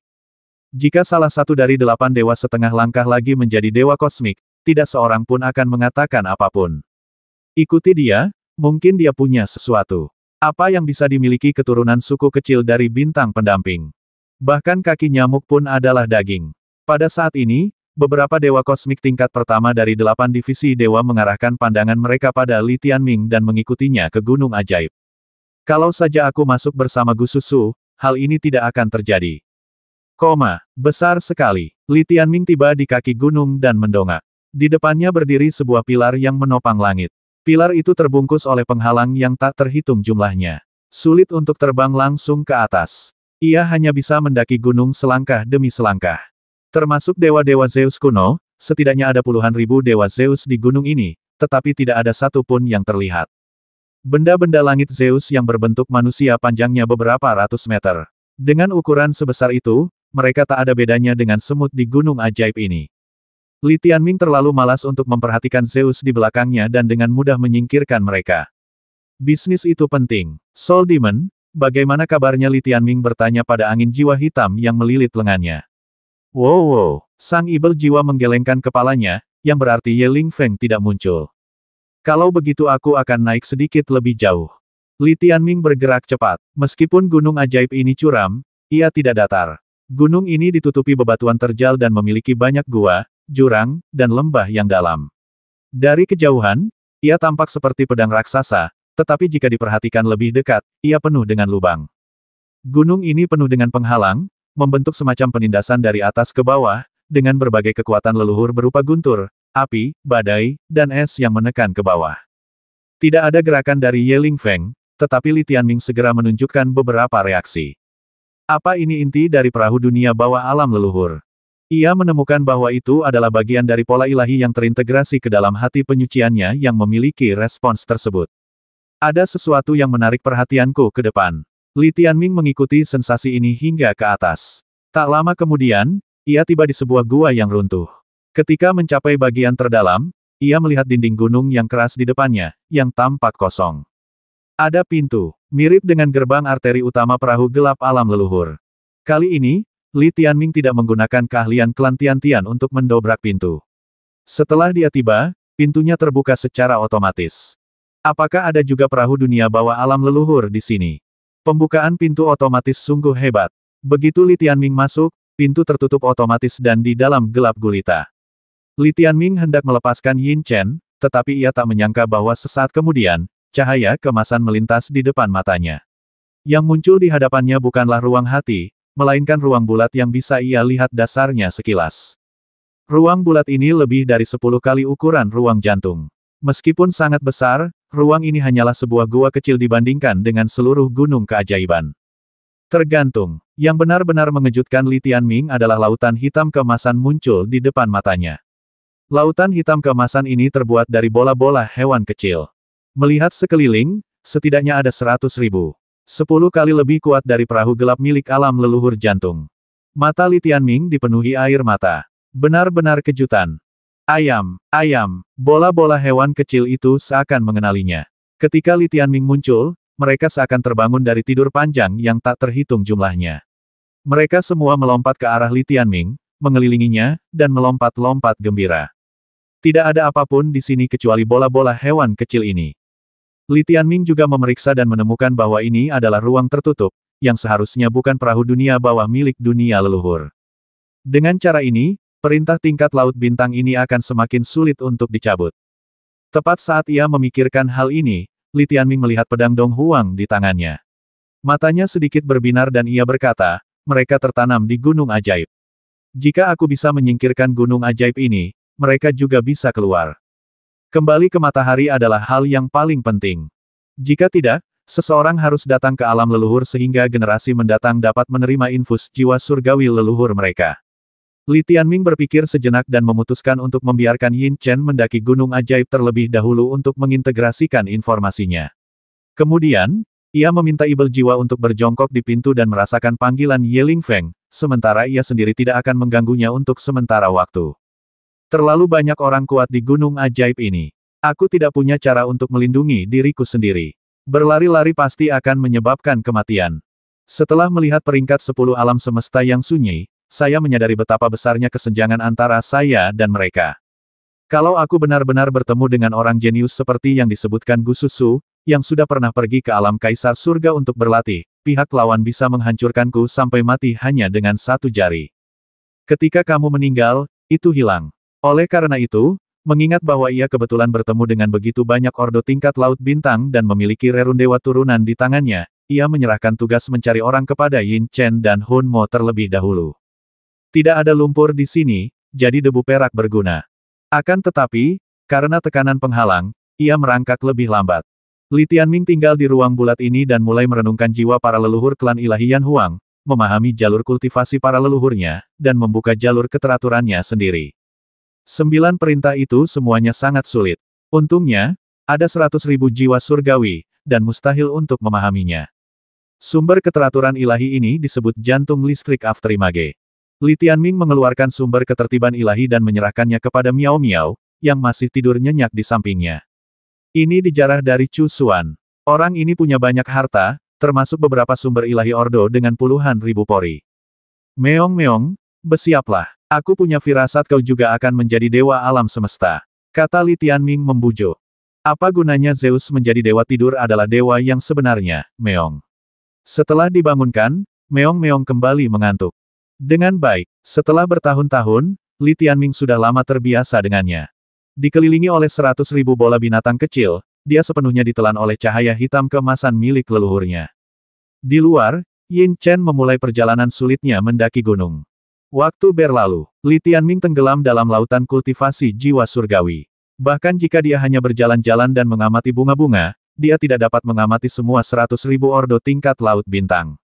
Jika salah satu dari 8 dewa setengah langkah lagi menjadi dewa kosmik, tidak seorang pun akan mengatakan apapun. Ikuti dia, mungkin dia punya sesuatu. Apa yang bisa dimiliki keturunan suku kecil dari bintang pendamping? Bahkan kaki nyamuk pun adalah daging. Pada saat ini, beberapa dewa kosmik tingkat pertama dari 8 divisi dewa mengarahkan pandangan mereka pada Li Tianming dan mengikutinya ke Gunung Ajaib. Kalau saja aku masuk bersama Gu Susu, hal ini tidak akan terjadi. Besar sekali. Li Tianming tiba di kaki gunung dan mendongak. Di depannya berdiri sebuah pilar yang menopang langit. Pilar itu terbungkus oleh penghalang yang tak terhitung jumlahnya. Sulit untuk terbang langsung ke atas. Ia hanya bisa mendaki gunung selangkah demi selangkah. Termasuk dewa-dewa Zeus kuno, setidaknya ada puluhan ribu dewa Zeus di gunung ini, tetapi tidak ada satu pun yang terlihat. Benda-benda langit Zeus yang berbentuk manusia panjangnya beberapa ratus meter. Dengan ukuran sebesar itu, mereka tak ada bedanya dengan semut di Gunung Ajaib ini. Li Tianming terlalu malas untuk memperhatikan Zeus di belakangnya dan dengan mudah menyingkirkan mereka. Bisnis itu penting. Soul Demon, bagaimana kabarnya? Li Tianming bertanya pada angin jiwa hitam yang melilit lengannya. Wow, sang ibel jiwa menggelengkan kepalanya, yang berarti Ye Ling Feng tidak muncul. Kalau begitu aku akan naik sedikit lebih jauh. Li Tianming bergerak cepat. Meskipun gunung ajaib ini curam, ia tidak datar. Gunung ini ditutupi bebatuan terjal dan memiliki banyak gua, jurang, dan lembah yang dalam. Dari kejauhan, ia tampak seperti pedang raksasa, tetapi jika diperhatikan lebih dekat, ia penuh dengan lubang. Gunung ini penuh dengan penghalang, membentuk semacam penindasan dari atas ke bawah, dengan berbagai kekuatan leluhur berupa guntur, api, badai, dan es yang menekan ke bawah. Tidak ada gerakan dari Ye Lingfeng, tetapi Li Tianming segera menunjukkan beberapa reaksi. Apa ini inti dari perahu dunia bawah alam leluhur? Ia menemukan bahwa itu adalah bagian dari pola ilahi yang terintegrasi ke dalam hati penyuciannya yang memiliki respons tersebut. Ada sesuatu yang menarik perhatianku ke depan. Li Tianming mengikuti sensasi ini hingga ke atas. Tak lama kemudian, ia tiba di sebuah gua yang runtuh. Ketika mencapai bagian terdalam, ia melihat dinding gunung yang keras di depannya, yang tampak kosong. Ada pintu, mirip dengan gerbang arteri utama perahu gelap alam leluhur. Kali ini, Li Tianming tidak menggunakan keahlian klan Tian-Tian untuk mendobrak pintu. Setelah dia tiba, pintunya terbuka secara otomatis. Apakah ada juga perahu dunia bawah alam leluhur di sini? Pembukaan pintu otomatis sungguh hebat. Begitu Li Tianming masuk, pintu tertutup otomatis dan di dalam gelap gulita. Li Tianming hendak melepaskan Yin Chen, tetapi ia tak menyangka bahwa sesaat kemudian, cahaya kemasan melintas di depan matanya. Yang muncul di hadapannya bukanlah ruang hati, melainkan ruang bulat yang bisa ia lihat dasarnya sekilas. Ruang bulat ini lebih dari 10 kali ukuran ruang jantung. Meskipun sangat besar, ruang ini hanyalah sebuah gua kecil dibandingkan dengan seluruh gunung keajaiban. Tergantung. Yang benar-benar mengejutkan Li Tianming adalah lautan hitam keemasan muncul di depan matanya. Lautan hitam keemasan ini terbuat dari bola-bola hewan kecil. Melihat sekeliling, setidaknya ada 100.000. 10 kali lebih kuat dari perahu gelap milik alam leluhur jantung. Mata Li Tianming dipenuhi air mata. Benar-benar kejutan. Ayam, bola-bola hewan kecil itu seakan mengenalinya. Ketika Li Tianming muncul, mereka seakan terbangun dari tidur panjang yang tak terhitung jumlahnya. Mereka semua melompat ke arah Li Tianming, mengelilinginya, dan melompat-lompat gembira. Tidak ada apapun di sini kecuali bola-bola hewan kecil ini. Li Tianming juga memeriksa dan menemukan bahwa ini adalah ruang tertutup, yang seharusnya bukan perahu dunia bawah milik dunia leluhur. Dengan cara ini, perintah tingkat laut bintang ini akan semakin sulit untuk dicabut. Tepat saat ia memikirkan hal ini, Li Tianming melihat pedang Dong Huang di tangannya. Matanya sedikit berbinar dan ia berkata, mereka tertanam di gunung ajaib. Jika aku bisa menyingkirkan gunung ajaib ini, mereka juga bisa keluar. Kembali ke matahari adalah hal yang paling penting. Jika tidak, seseorang harus datang ke alam leluhur sehingga generasi mendatang dapat menerima infus jiwa surgawi leluhur mereka. Li Tianming berpikir sejenak dan memutuskan untuk membiarkan Yin Chen mendaki gunung ajaib terlebih dahulu untuk mengintegrasikan informasinya. Kemudian, ia meminta ibel jiwa untuk berjongkok di pintu dan merasakan panggilan Ye Lingfeng, sementara ia sendiri tidak akan mengganggunya untuk sementara waktu. Terlalu banyak orang kuat di gunung ajaib ini. Aku tidak punya cara untuk melindungi diriku sendiri. Berlari-lari pasti akan menyebabkan kematian. Setelah melihat peringkat 10 alam semesta yang sunyi, saya menyadari betapa besarnya kesenjangan antara saya dan mereka. Kalau aku benar-benar bertemu dengan orang jenius seperti yang disebutkan Gu Susu, yang sudah pernah pergi ke alam kaisar surga untuk berlatih, pihak lawan bisa menghancurkanku sampai mati hanya dengan satu jari. Ketika kamu meninggal, itu hilang. Oleh karena itu, mengingat bahwa ia kebetulan bertemu dengan begitu banyak ordo tingkat laut bintang dan memiliki rerun dewa turunan di tangannya, ia menyerahkan tugas mencari orang kepada Yin Chen dan Hun Mo terlebih dahulu. Tidak ada lumpur di sini, jadi debu perak berguna. Akan tetapi, karena tekanan penghalang, ia merangkak lebih lambat. Li Tianming tinggal di ruang bulat ini dan mulai merenungkan jiwa para leluhur klan ilahi Yan Huang, memahami jalur kultivasi para leluhurnya, dan membuka jalur keteraturannya sendiri. 9 perintah itu semuanya sangat sulit. Untungnya, ada 100.000 jiwa surgawi, dan mustahil untuk memahaminya. Sumber keteraturan ilahi ini disebut jantung listrik Afterimage. Li Tianming mengeluarkan sumber ketertiban ilahi dan menyerahkannya kepada Miao Miao, yang masih tidur nyenyak di sampingnya. Ini dijarah dari Chu Xuan. Orang ini punya banyak harta, termasuk beberapa sumber ilahi ordo dengan puluhan ribu pori. Meong-meong, bersiaplah. Aku punya firasat kau juga akan menjadi dewa alam semesta. Kata Li Tianming membujuk. Apa gunanya Zeus menjadi dewa tidur adalah dewa yang sebenarnya, Meong. Setelah dibangunkan, Meong-meong kembali mengantuk. Dengan baik, setelah bertahun-tahun, Li Tianming sudah lama terbiasa dengannya. Dikelilingi oleh 100.000 bola binatang kecil, dia sepenuhnya ditelan oleh cahaya hitam keemasan milik leluhurnya. Di luar, Yin Chen memulai perjalanan sulitnya mendaki gunung. Waktu berlalu, Li Tianming tenggelam dalam lautan kultivasi jiwa surgawi. Bahkan jika dia hanya berjalan-jalan dan mengamati bunga-bunga, dia tidak dapat mengamati semua 100.000 ordo tingkat laut bintang.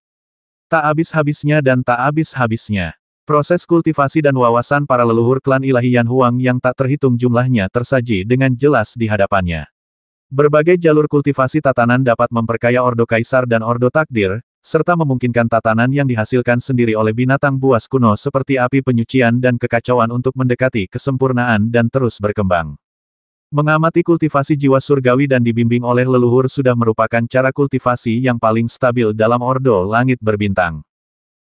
Tak habis-habisnya dan tak habis-habisnya. Proses kultivasi dan wawasan para leluhur klan ilahi Yan Huang yang tak terhitung jumlahnya tersaji dengan jelas di hadapannya. Berbagai jalur kultivasi tatanan dapat memperkaya ordo kaisar dan ordo takdir, serta memungkinkan tatanan yang dihasilkan sendiri oleh binatang buas kuno seperti api penyucian dan kekacauan untuk mendekati kesempurnaan dan terus berkembang. Mengamati kultivasi jiwa surgawi dan dibimbing oleh leluhur sudah merupakan cara kultivasi yang paling stabil dalam ordo langit berbintang.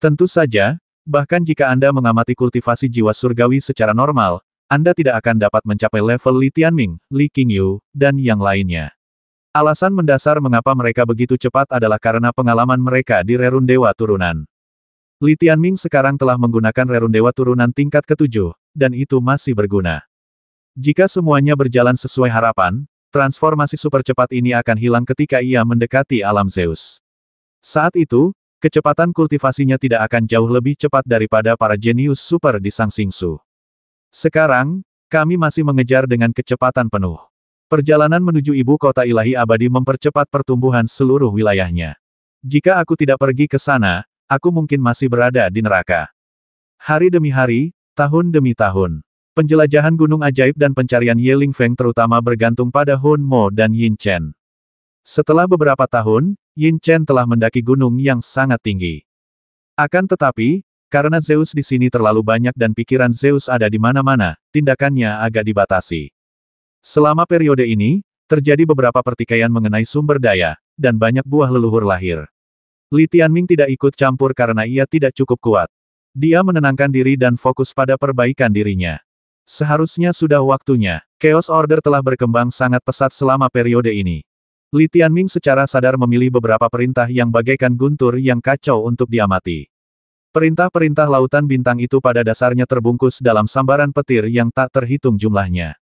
Tentu saja, bahkan jika Anda mengamati kultivasi jiwa surgawi secara normal, Anda tidak akan dapat mencapai level Li Tianming, Li Qingyu, dan yang lainnya. Alasan mendasar mengapa mereka begitu cepat adalah karena pengalaman mereka di Rerun Dewa Turunan. Li Tianming sekarang telah menggunakan Rerun Dewa Turunan tingkat ke-7, dan itu masih berguna. Jika semuanya berjalan sesuai harapan, transformasi super cepat ini akan hilang ketika ia mendekati alam Zeus. Saat itu, kecepatan kultivasinya tidak akan jauh lebih cepat daripada para jenius super di Sang Xingsu. Sekarang, kami masih mengejar dengan kecepatan penuh. Perjalanan menuju ibu kota ilahi abadi mempercepat pertumbuhan seluruh wilayahnya. Jika aku tidak pergi ke sana, aku mungkin masih berada di neraka. Hari demi hari, tahun demi tahun. Penjelajahan gunung ajaib dan pencarian Ye Lingfeng terutama bergantung pada Hun Mo dan Yin Chen. Setelah beberapa tahun, Yin Chen telah mendaki gunung yang sangat tinggi. Akan tetapi, karena Zeus di sini terlalu banyak dan pikiran Zeus ada di mana-mana, tindakannya agak dibatasi. Selama periode ini, terjadi beberapa pertikaian mengenai sumber daya, dan banyak buah leluhur lahir. Li Tianming tidak ikut campur karena ia tidak cukup kuat. Dia menenangkan diri dan fokus pada perbaikan dirinya. Seharusnya sudah waktunya. Chaos Order telah berkembang sangat pesat selama periode ini. Li Tianming secara sadar memilih beberapa perintah yang bagaikan guntur yang kacau untuk diamati. Perintah-perintah lautan bintang itu pada dasarnya terbungkus dalam sambaran petir yang tak terhitung jumlahnya.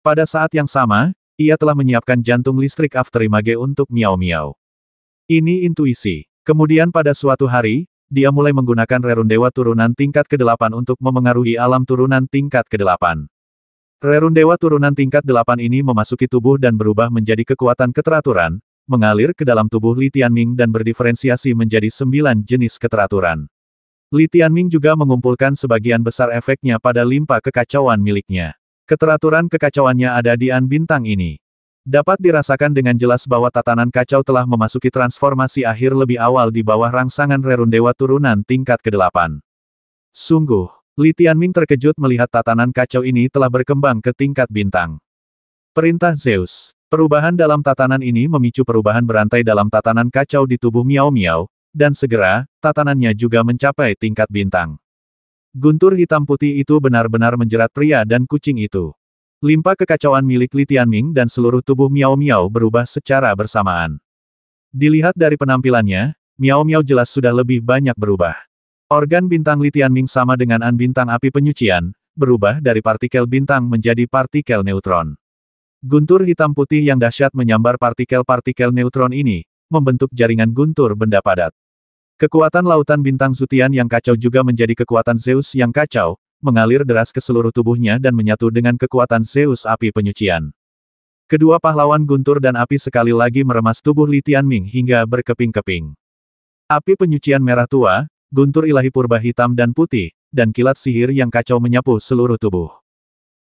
Pada saat yang sama, ia telah menyiapkan jantung listrik Afterimage untuk Miao Miao. Ini intuisi. Kemudian pada suatu hari, dia mulai menggunakan Rerun Dewa Turunan tingkat ke-8 untuk memengaruhi alam turunan tingkat ke-8. Rerun Dewa Turunan tingkat 8 ini memasuki tubuh dan berubah menjadi kekuatan keteraturan, mengalir ke dalam tubuh Li Tianming dan berdiferensiasi menjadi 9 jenis keteraturan. Li Tianming juga mengumpulkan sebagian besar efeknya pada limpa kekacauan miliknya. Keteraturan kekacauannya ada di An Bintang ini. Dapat dirasakan dengan jelas bahwa tatanan kacau telah memasuki transformasi akhir lebih awal di bawah rangsangan Rerun Dewa Turunan tingkat ke-8. Sungguh, Li Tianming terkejut melihat tatanan kacau ini telah berkembang ke tingkat bintang. Perintah Zeus. Perubahan dalam tatanan ini memicu perubahan berantai dalam tatanan kacau di tubuh Miao Miao, dan segera, tatanannya juga mencapai tingkat bintang. Guntur hitam putih itu benar-benar menjerat pria dan kucing itu. Limpa kekacauan milik Li Tianming dan seluruh tubuh Miao Miao berubah secara bersamaan. Dilihat dari penampilannya, Miao Miao jelas sudah lebih banyak berubah. Organ bintang Li Tianming sama dengan An bintang api penyucian, berubah dari partikel bintang menjadi partikel neutron. Guntur hitam putih yang dahsyat menyambar partikel-partikel neutron ini, membentuk jaringan guntur benda padat. Kekuatan lautan bintang Zutian yang kacau juga menjadi kekuatan Zeus yang kacau, mengalir deras ke seluruh tubuhnya dan menyatu dengan kekuatan Zeus api penyucian. Kedua pahlawan guntur dan api sekali lagi meremas tubuh Li Tianming hingga berkeping-keping. Api penyucian merah tua, guntur ilahi purba hitam dan putih, dan kilat sihir yang kacau menyapu seluruh tubuh.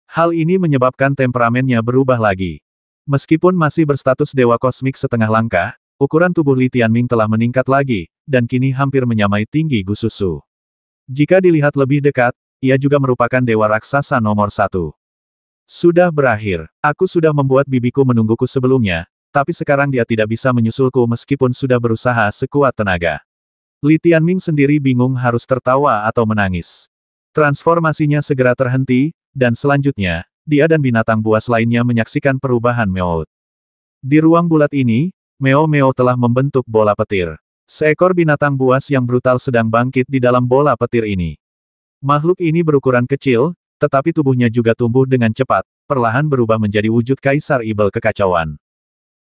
Hal ini menyebabkan temperamennya berubah lagi. Meskipun masih berstatus dewa kosmik setengah langkah, ukuran tubuh Li Tianming telah meningkat lagi, dan kini hampir menyamai tinggi Gususu. Jika dilihat lebih dekat, ia juga merupakan dewa raksasa nomor 1. Sudah berakhir. Aku sudah membuat bibiku menungguku sebelumnya, tapi sekarang dia tidak bisa menyusulku meskipun sudah berusaha sekuat tenaga. Li Tianming sendiri bingung harus tertawa atau menangis. Transformasinya segera terhenti, dan selanjutnya, dia dan binatang buas lainnya menyaksikan perubahan Meout. Di ruang bulat ini, Meo telah membentuk bola petir. Seekor binatang buas yang brutal sedang bangkit di dalam bola petir ini. Makhluk ini berukuran kecil, tetapi tubuhnya juga tumbuh dengan cepat, perlahan berubah menjadi wujud Kaisar Ibel kekacauan.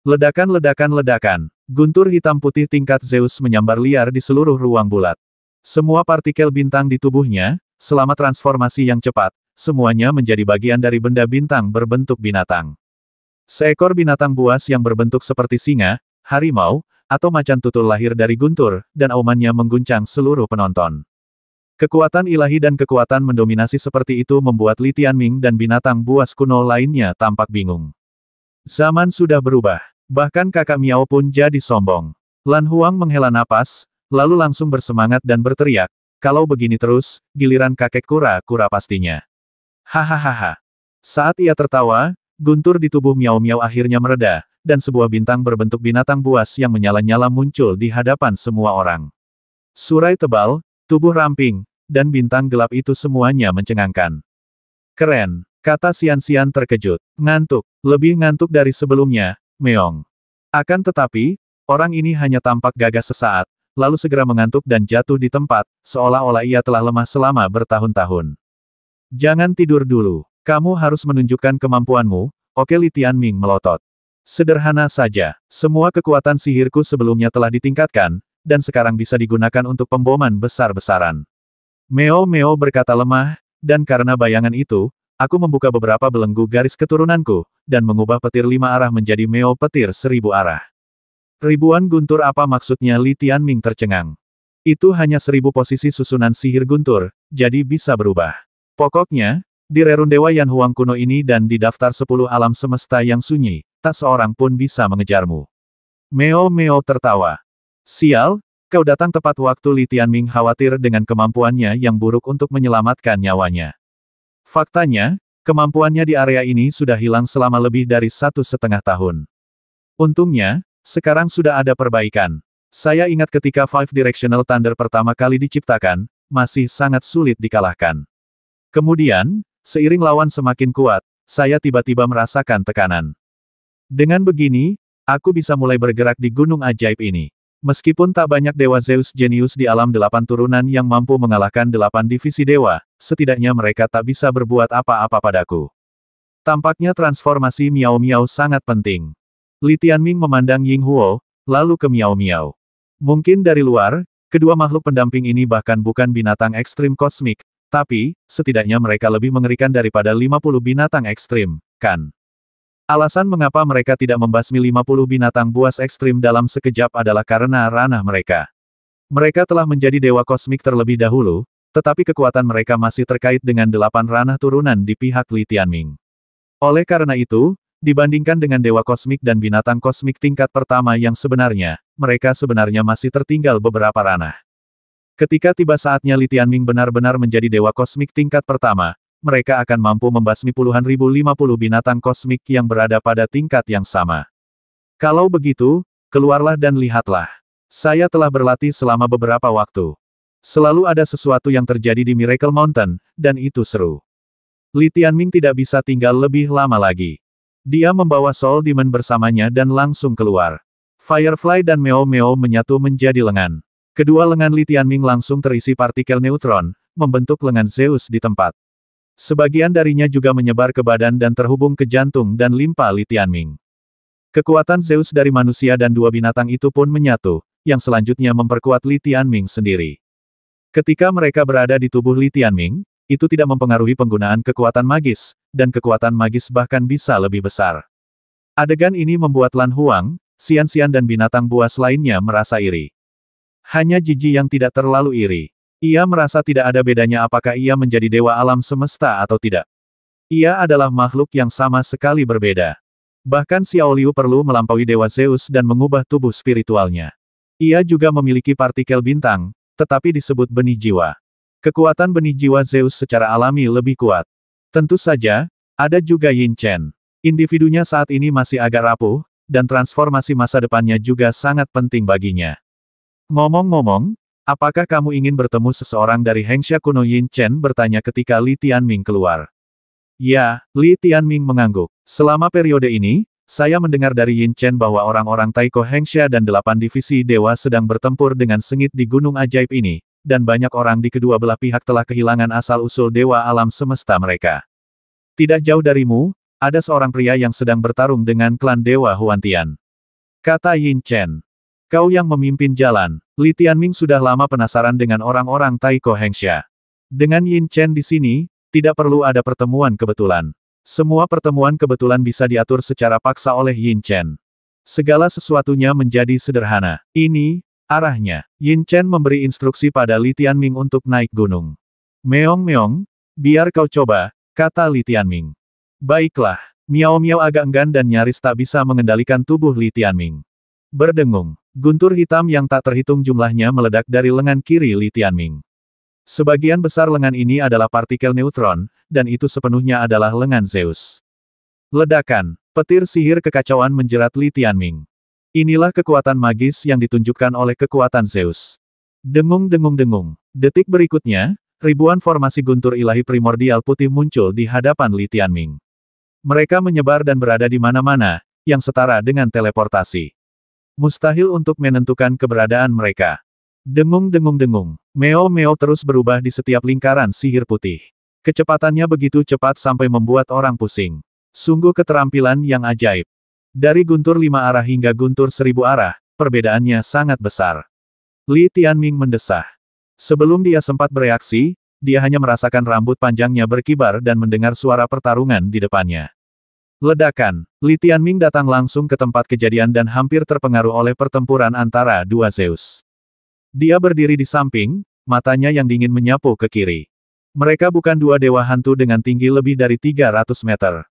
Ledakan-ledakan-ledakan. Guntur hitam putih tingkat Zeus menyambar liar di seluruh ruang bulat. Semua partikel bintang di tubuhnya, selama transformasi yang cepat, semuanya menjadi bagian dari benda bintang berbentuk binatang. Seekor binatang buas yang berbentuk seperti singa, harimau, atau macan tutul lahir dari guntur, dan aumannya mengguncang seluruh penonton. Kekuatan ilahi dan kekuatan mendominasi seperti itu membuat Li Tianming dan binatang buas kuno lainnya tampak bingung. Zaman sudah berubah. Bahkan kakak Miao pun jadi sombong. Lan Huang menghela napas, lalu langsung bersemangat dan berteriak, kalau begini terus, giliran kakek kura-kura pastinya. Hahaha. Saat ia tertawa, guntur di tubuh Miao Miao akhirnya mereda, dan sebuah bintang berbentuk binatang buas yang menyala-nyala muncul di hadapan semua orang. Surai tebal, tubuh ramping, dan bintang gelap itu semuanya mencengangkan. Keren, kata Xian-Xian terkejut. Ngantuk, lebih ngantuk dari sebelumnya, Meong. Akan tetapi, orang ini hanya tampak gagah sesaat, lalu segera mengantuk dan jatuh di tempat, seolah-olah ia telah lemah selama bertahun-tahun. Jangan tidur dulu. Kamu harus menunjukkan kemampuanmu, oke Li Tianming melotot. Sederhana saja, semua kekuatan sihirku sebelumnya telah ditingkatkan, dan sekarang bisa digunakan untuk pemboman besar-besaran. Meo berkata lemah, dan karena bayangan itu, aku membuka beberapa belenggu garis keturunanku, dan mengubah petir 5 arah menjadi Meo petir 1000 arah. Ribuan guntur apa maksudnya? Li Tianming tercengang. Itu hanya 1000 posisi susunan sihir guntur, jadi bisa berubah. Pokoknya, di rerun Dewa Yan Huang kuno ini dan di daftar 10 alam semesta yang sunyi, tak seorang pun bisa mengejarmu. Meo tertawa. Sial, kau datang tepat waktu. Li Tianming khawatir dengan kemampuannya yang buruk untuk menyelamatkan nyawanya. Faktanya, kemampuannya di area ini sudah hilang selama lebih dari 1,5 tahun. Untungnya, sekarang sudah ada perbaikan. Saya ingat ketika Five Directional Thunder pertama kali diciptakan, masih sangat sulit dikalahkan. Kemudian, seiring lawan semakin kuat, saya tiba-tiba merasakan tekanan. Dengan begini, aku bisa mulai bergerak di gunung ajaib ini. Meskipun tak banyak dewa Zeus jenius di alam 8 turunan yang mampu mengalahkan 8 divisi dewa, setidaknya mereka tak bisa berbuat apa-apa padaku. Tampaknya transformasi Miao Miao sangat penting. Li Tianming memandang Ying Huo, lalu ke Miao Miao. Mungkin dari luar, kedua makhluk pendamping ini bahkan bukan binatang ekstrim kosmik, tapi, setidaknya mereka lebih mengerikan daripada 50 binatang ekstrim, kan? Alasan mengapa mereka tidak membasmi 50 binatang buas ekstrim dalam sekejap adalah karena ranah mereka. Mereka telah menjadi dewa kosmik terlebih dahulu, tetapi kekuatan mereka masih terkait dengan 8 ranah turunan di pihak Li Tianming. Oleh karena itu, dibandingkan dengan dewa kosmik dan binatang kosmik tingkat pertama yang sebenarnya, mereka sebenarnya masih tertinggal beberapa ranah. Ketika tiba saatnya Li Tianming benar-benar menjadi dewa kosmik tingkat pertama, mereka akan mampu membasmi puluhan ribu 50 binatang kosmik yang berada pada tingkat yang sama. Kalau begitu, keluarlah dan lihatlah. Saya telah berlatih selama beberapa waktu. Selalu ada sesuatu yang terjadi di Miracle Mountain, dan itu seru. Li Tianming tidak bisa tinggal lebih lama lagi. Dia membawa Soul Demon bersamanya dan langsung keluar. Firefly dan Meo menyatu menjadi lengan. Kedua lengan Li Tianming langsung terisi partikel neutron, membentuk lengan Zeus di tempat. Sebagian darinya juga menyebar ke badan dan terhubung ke jantung dan limpa Li Tianming. Kekuatan Zeus dari manusia dan dua binatang itu pun menyatu, yang selanjutnya memperkuat Li Tianming sendiri. Ketika mereka berada di tubuh Li Tianming, itu tidak mempengaruhi penggunaan kekuatan magis, dan kekuatan magis bahkan bisa lebih besar. Adegan ini membuat Lan Huang, Xian-Xian dan binatang buas lainnya merasa iri. Hanya Jiji yang tidak terlalu iri. Ia merasa tidak ada bedanya apakah ia menjadi dewa alam semesta atau tidak. Ia adalah makhluk yang sama sekali berbeda. Bahkan Xiao Liu perlu melampaui dewa Zeus dan mengubah tubuh spiritualnya. Ia juga memiliki partikel bintang, tetapi disebut benih jiwa. Kekuatan benih jiwa Zeus secara alami lebih kuat. Tentu saja, ada juga Yin Chen. Individunya saat ini masih agak rapuh, dan transformasi masa depannya juga sangat penting baginya. Ngomong-ngomong, apakah kamu ingin bertemu seseorang dari Hengsha kuno? Yin Chen bertanya ketika Li Tianming keluar. Ya, Li Tianming mengangguk. Selama periode ini, saya mendengar dari Yin Chen bahwa orang-orang Taiko Hengsha dan 8 divisi dewa sedang bertempur dengan sengit di gunung ajaib ini, dan banyak orang di kedua belah pihak telah kehilangan asal-usul dewa alam semesta mereka. Tidak jauh darimu, ada seorang pria yang sedang bertarung dengan klan dewa Huantian. Kata Yin Chen. Kau yang memimpin jalan. Li Tianming sudah lama penasaran dengan orang-orang Taiko Hengsha. Dengan Yin Chen di sini, tidak perlu ada pertemuan kebetulan. Semua pertemuan kebetulan bisa diatur secara paksa oleh Yin Chen. Segala sesuatunya menjadi sederhana. Ini, arahnya. Yin Chen memberi instruksi pada Li Tianming untuk naik gunung. Meong-meong, biar kau coba, kata Li Tianming. Baiklah. Miao Miao agak enggan dan nyaris tak bisa mengendalikan tubuh Li Tianming. Berdengung, guntur hitam yang tak terhitung jumlahnya meledak dari lengan kiri Li Tianming. Sebagian besar lengan ini adalah partikel neutron, dan itu sepenuhnya adalah lengan Zeus. Ledakan, petir sihir kekacauan menjerat Li Tianming. Inilah kekuatan magis yang ditunjukkan oleh kekuatan Zeus. Dengung-dengung-dengung. Detik berikutnya, ribuan formasi guntur ilahi primordial putih muncul di hadapan Li Tianming. Mereka menyebar dan berada di mana-mana, yang setara dengan teleportasi. Mustahil untuk menentukan keberadaan mereka. Dengung-dengung-dengung. Meo-meo terus berubah di setiap lingkaran sihir putih. Kecepatannya begitu cepat sampai membuat orang pusing. Sungguh keterampilan yang ajaib. Dari guntur 5 arah hingga guntur 1000 arah, perbedaannya sangat besar. Li Tianming mendesah. Sebelum dia sempat bereaksi, dia hanya merasakan rambut panjangnya berkibar dan mendengar suara pertarungan di depannya. Ledakan, Li Tianming datang langsung ke tempat kejadian dan hampir terpengaruh oleh pertempuran antara dua Zeus. Dia berdiri di samping, matanya yang dingin menyapu ke kiri. Mereka bukan dua dewa hantu dengan tinggi lebih dari 300 meter.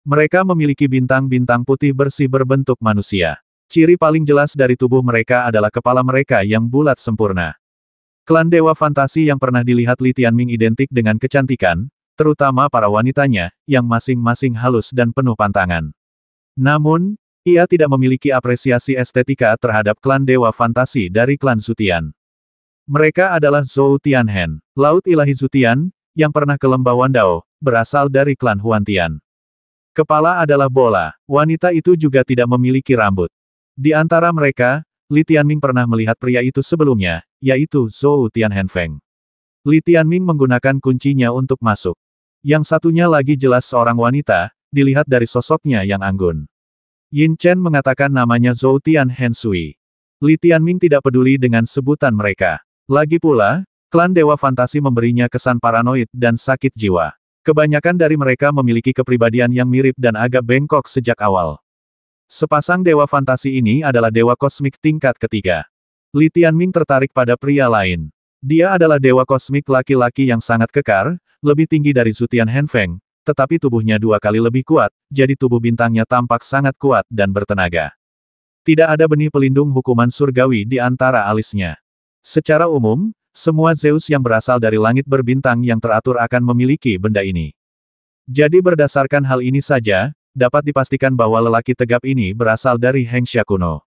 Mereka memiliki bintang-bintang putih bersih berbentuk manusia. Ciri paling jelas dari tubuh mereka adalah kepala mereka yang bulat sempurna. Klan dewa fantasi yang pernah dilihat Li Tianming identik dengan kecantikan, terutama para wanitanya, yang masing-masing halus dan penuh pantangan. Namun, ia tidak memiliki apresiasi estetika terhadap klan dewa fantasi dari klan Zutian. Mereka adalah Zhou Tianhen, Laut Ilahi Zutian, yang pernah ke lembah Wandao, berasal dari klan Huantian. Kepala adalah bola, wanita itu juga tidak memiliki rambut. Di antara mereka, Li Tianming pernah melihat pria itu sebelumnya, yaitu Zhou Tianhenfeng. Li Tianming menggunakan kuncinya untuk masuk. Yang satunya lagi jelas seorang wanita, dilihat dari sosoknya yang anggun. Yin Chen mengatakan namanya Zhou Tianhensui. Li Tianming tidak peduli dengan sebutan mereka. Lagi pula, klan dewa fantasi memberinya kesan paranoid dan sakit jiwa. Kebanyakan dari mereka memiliki kepribadian yang mirip dan agak bengkok sejak awal. Sepasang dewa fantasi ini adalah dewa kosmik tingkat ketiga. Li Tianming tertarik pada pria lain. Dia adalah dewa kosmik laki-laki yang sangat kekar, lebih tinggi dari Zutian Henfeng, tetapi tubuhnya 2 kali lebih kuat, jadi tubuh bintangnya tampak sangat kuat dan bertenaga. Tidak ada benih pelindung hukuman surgawi di antara alisnya. Secara umum, semua Zeus yang berasal dari langit berbintang yang teratur akan memiliki benda ini. Jadi berdasarkan hal ini saja, dapat dipastikan bahwa lelaki tegap ini berasal dari Hengxia kuno.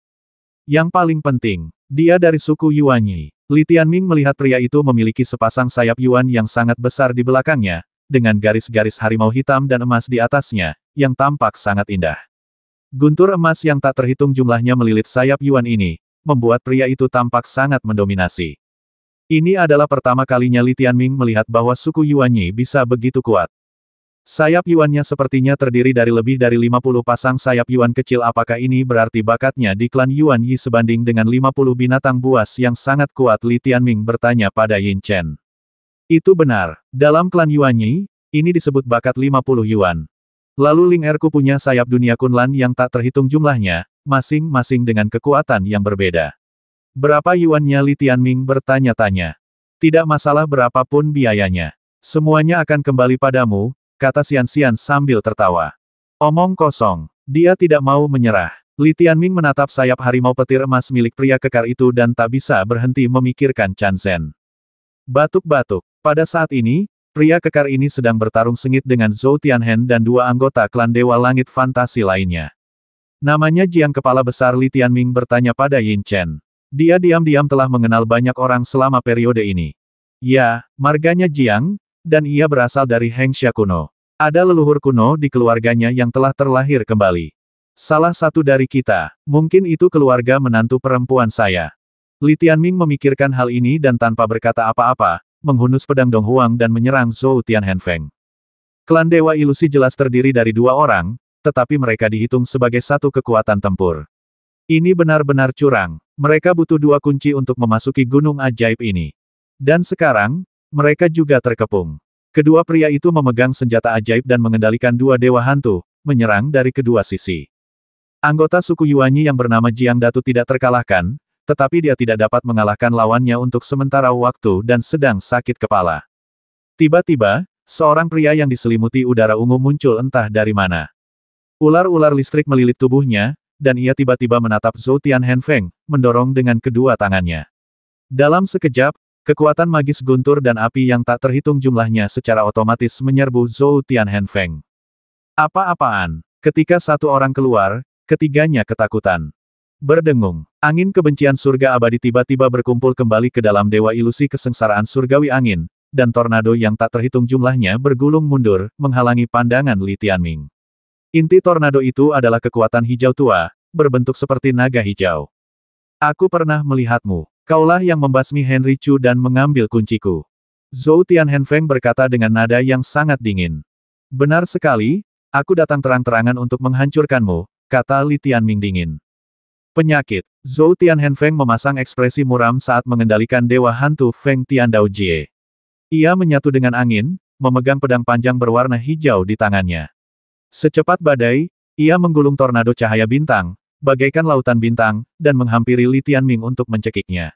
Yang paling penting, dia dari suku Yuanyi. Li Tianming melihat pria itu memiliki sepasang sayap Yuan yang sangat besar di belakangnya, dengan garis-garis harimau hitam dan emas di atasnya, yang tampak sangat indah. Guntur emas yang tak terhitung jumlahnya melilit sayap Yuan ini, membuat pria itu tampak sangat mendominasi. Ini adalah pertama kalinya Li Tianming melihat bahwa suku Yuanyi bisa begitu kuat. Sayap Yuannya sepertinya terdiri dari lebih dari 50 pasang sayap Yuan kecil. Apakah ini berarti bakatnya di klan Yuan Yi sebanding dengan 50 binatang buas yang sangat kuat? Li Tianming bertanya pada Yin Chen. Itu benar. Dalam klan Yuan Yi, ini disebut bakat 50 Yuan. Lalu Ling Erku punya sayap dunia Kunlan yang tak terhitung jumlahnya, masing-masing dengan kekuatan yang berbeda. Berapa Yuannya? Li Tianming bertanya-tanya. Tidak masalah berapapun biayanya. Semuanya akan kembali padamu, kata Xian-Xian sambil tertawa. Omong kosong. Dia tidak mau menyerah. Li Tianming menatap sayap harimau petir emas milik pria kekar itu dan tak bisa berhenti memikirkan Chan Zhen. Batuk-batuk. Pada saat ini, pria kekar ini sedang bertarung sengit dengan Zhou Tianhen dan 2 anggota klan Dewa Langit Fantasi lainnya. Namanya Jiang. Kepala besar Li Tianming bertanya pada Yin Chen. Dia diam-diam telah mengenal banyak orang selama periode ini. Ya, marganya Jiang, dan ia berasal dari Hengxia kuno. Ada leluhur kuno di keluarganya yang telah terlahir kembali. Salah satu dari kita, mungkin itu keluarga menantu perempuan saya. Li Tianming memikirkan hal ini dan tanpa berkata apa-apa, menghunus pedang Dong Huang dan menyerang Zhou Tianhenfeng. Klan Dewa Ilusi jelas terdiri dari 2 orang, tetapi mereka dihitung sebagai satu kekuatan tempur. Ini benar-benar curang. Mereka butuh 2 kunci untuk memasuki gunung ajaib ini. Dan sekarang, Mereka juga terkepung. Kedua pria itu memegang senjata ajaib dan mengendalikan dua dewa hantu, menyerang dari kedua sisi. Anggota suku Yuanyi yang bernama Jiang Datu tidak terkalahkan, tetapi dia tidak dapat mengalahkan lawannya untuk sementara waktu dan sedang sakit kepala. Tiba-tiba, seorang pria yang diselimuti udara ungu muncul entah dari mana. Ular-ular listrik melilit tubuhnya, dan ia tiba-tiba menatap Zhou Tianhengfeng, mendorong dengan kedua tangannya. Dalam sekejap, kekuatan magis guntur dan api yang tak terhitung jumlahnya secara otomatis menyerbu Zhou Tianhengfeng. Apa-apaan? Ketika satu orang keluar, ketiganya ketakutan. Berdengung, angin kebencian surga abadi tiba-tiba berkumpul kembali ke dalam dewa ilusi kesengsaraan surgawi angin, dan tornado yang tak terhitung jumlahnya bergulung mundur, menghalangi pandangan Li Tianming. Inti tornado itu adalah kekuatan hijau tua, berbentuk seperti naga hijau. Aku pernah melihatmu. Kaulah yang membasmi Henry Chu dan mengambil kunciku. Zhou Tianhengfeng berkata dengan nada yang sangat dingin. Benar sekali, aku datang terang-terangan untuk menghancurkanmu, kata Li Tianming dingin. Penyakit. Zhou Tianhengfeng memasang ekspresi muram saat mengendalikan dewa hantu Feng Tiandao Jie. Ia menyatu dengan angin, memegang pedang panjang berwarna hijau di tangannya. Secepat badai, ia menggulung tornado cahaya bintang, bagaikan lautan bintang, dan menghampiri Li Tianming untuk mencekiknya.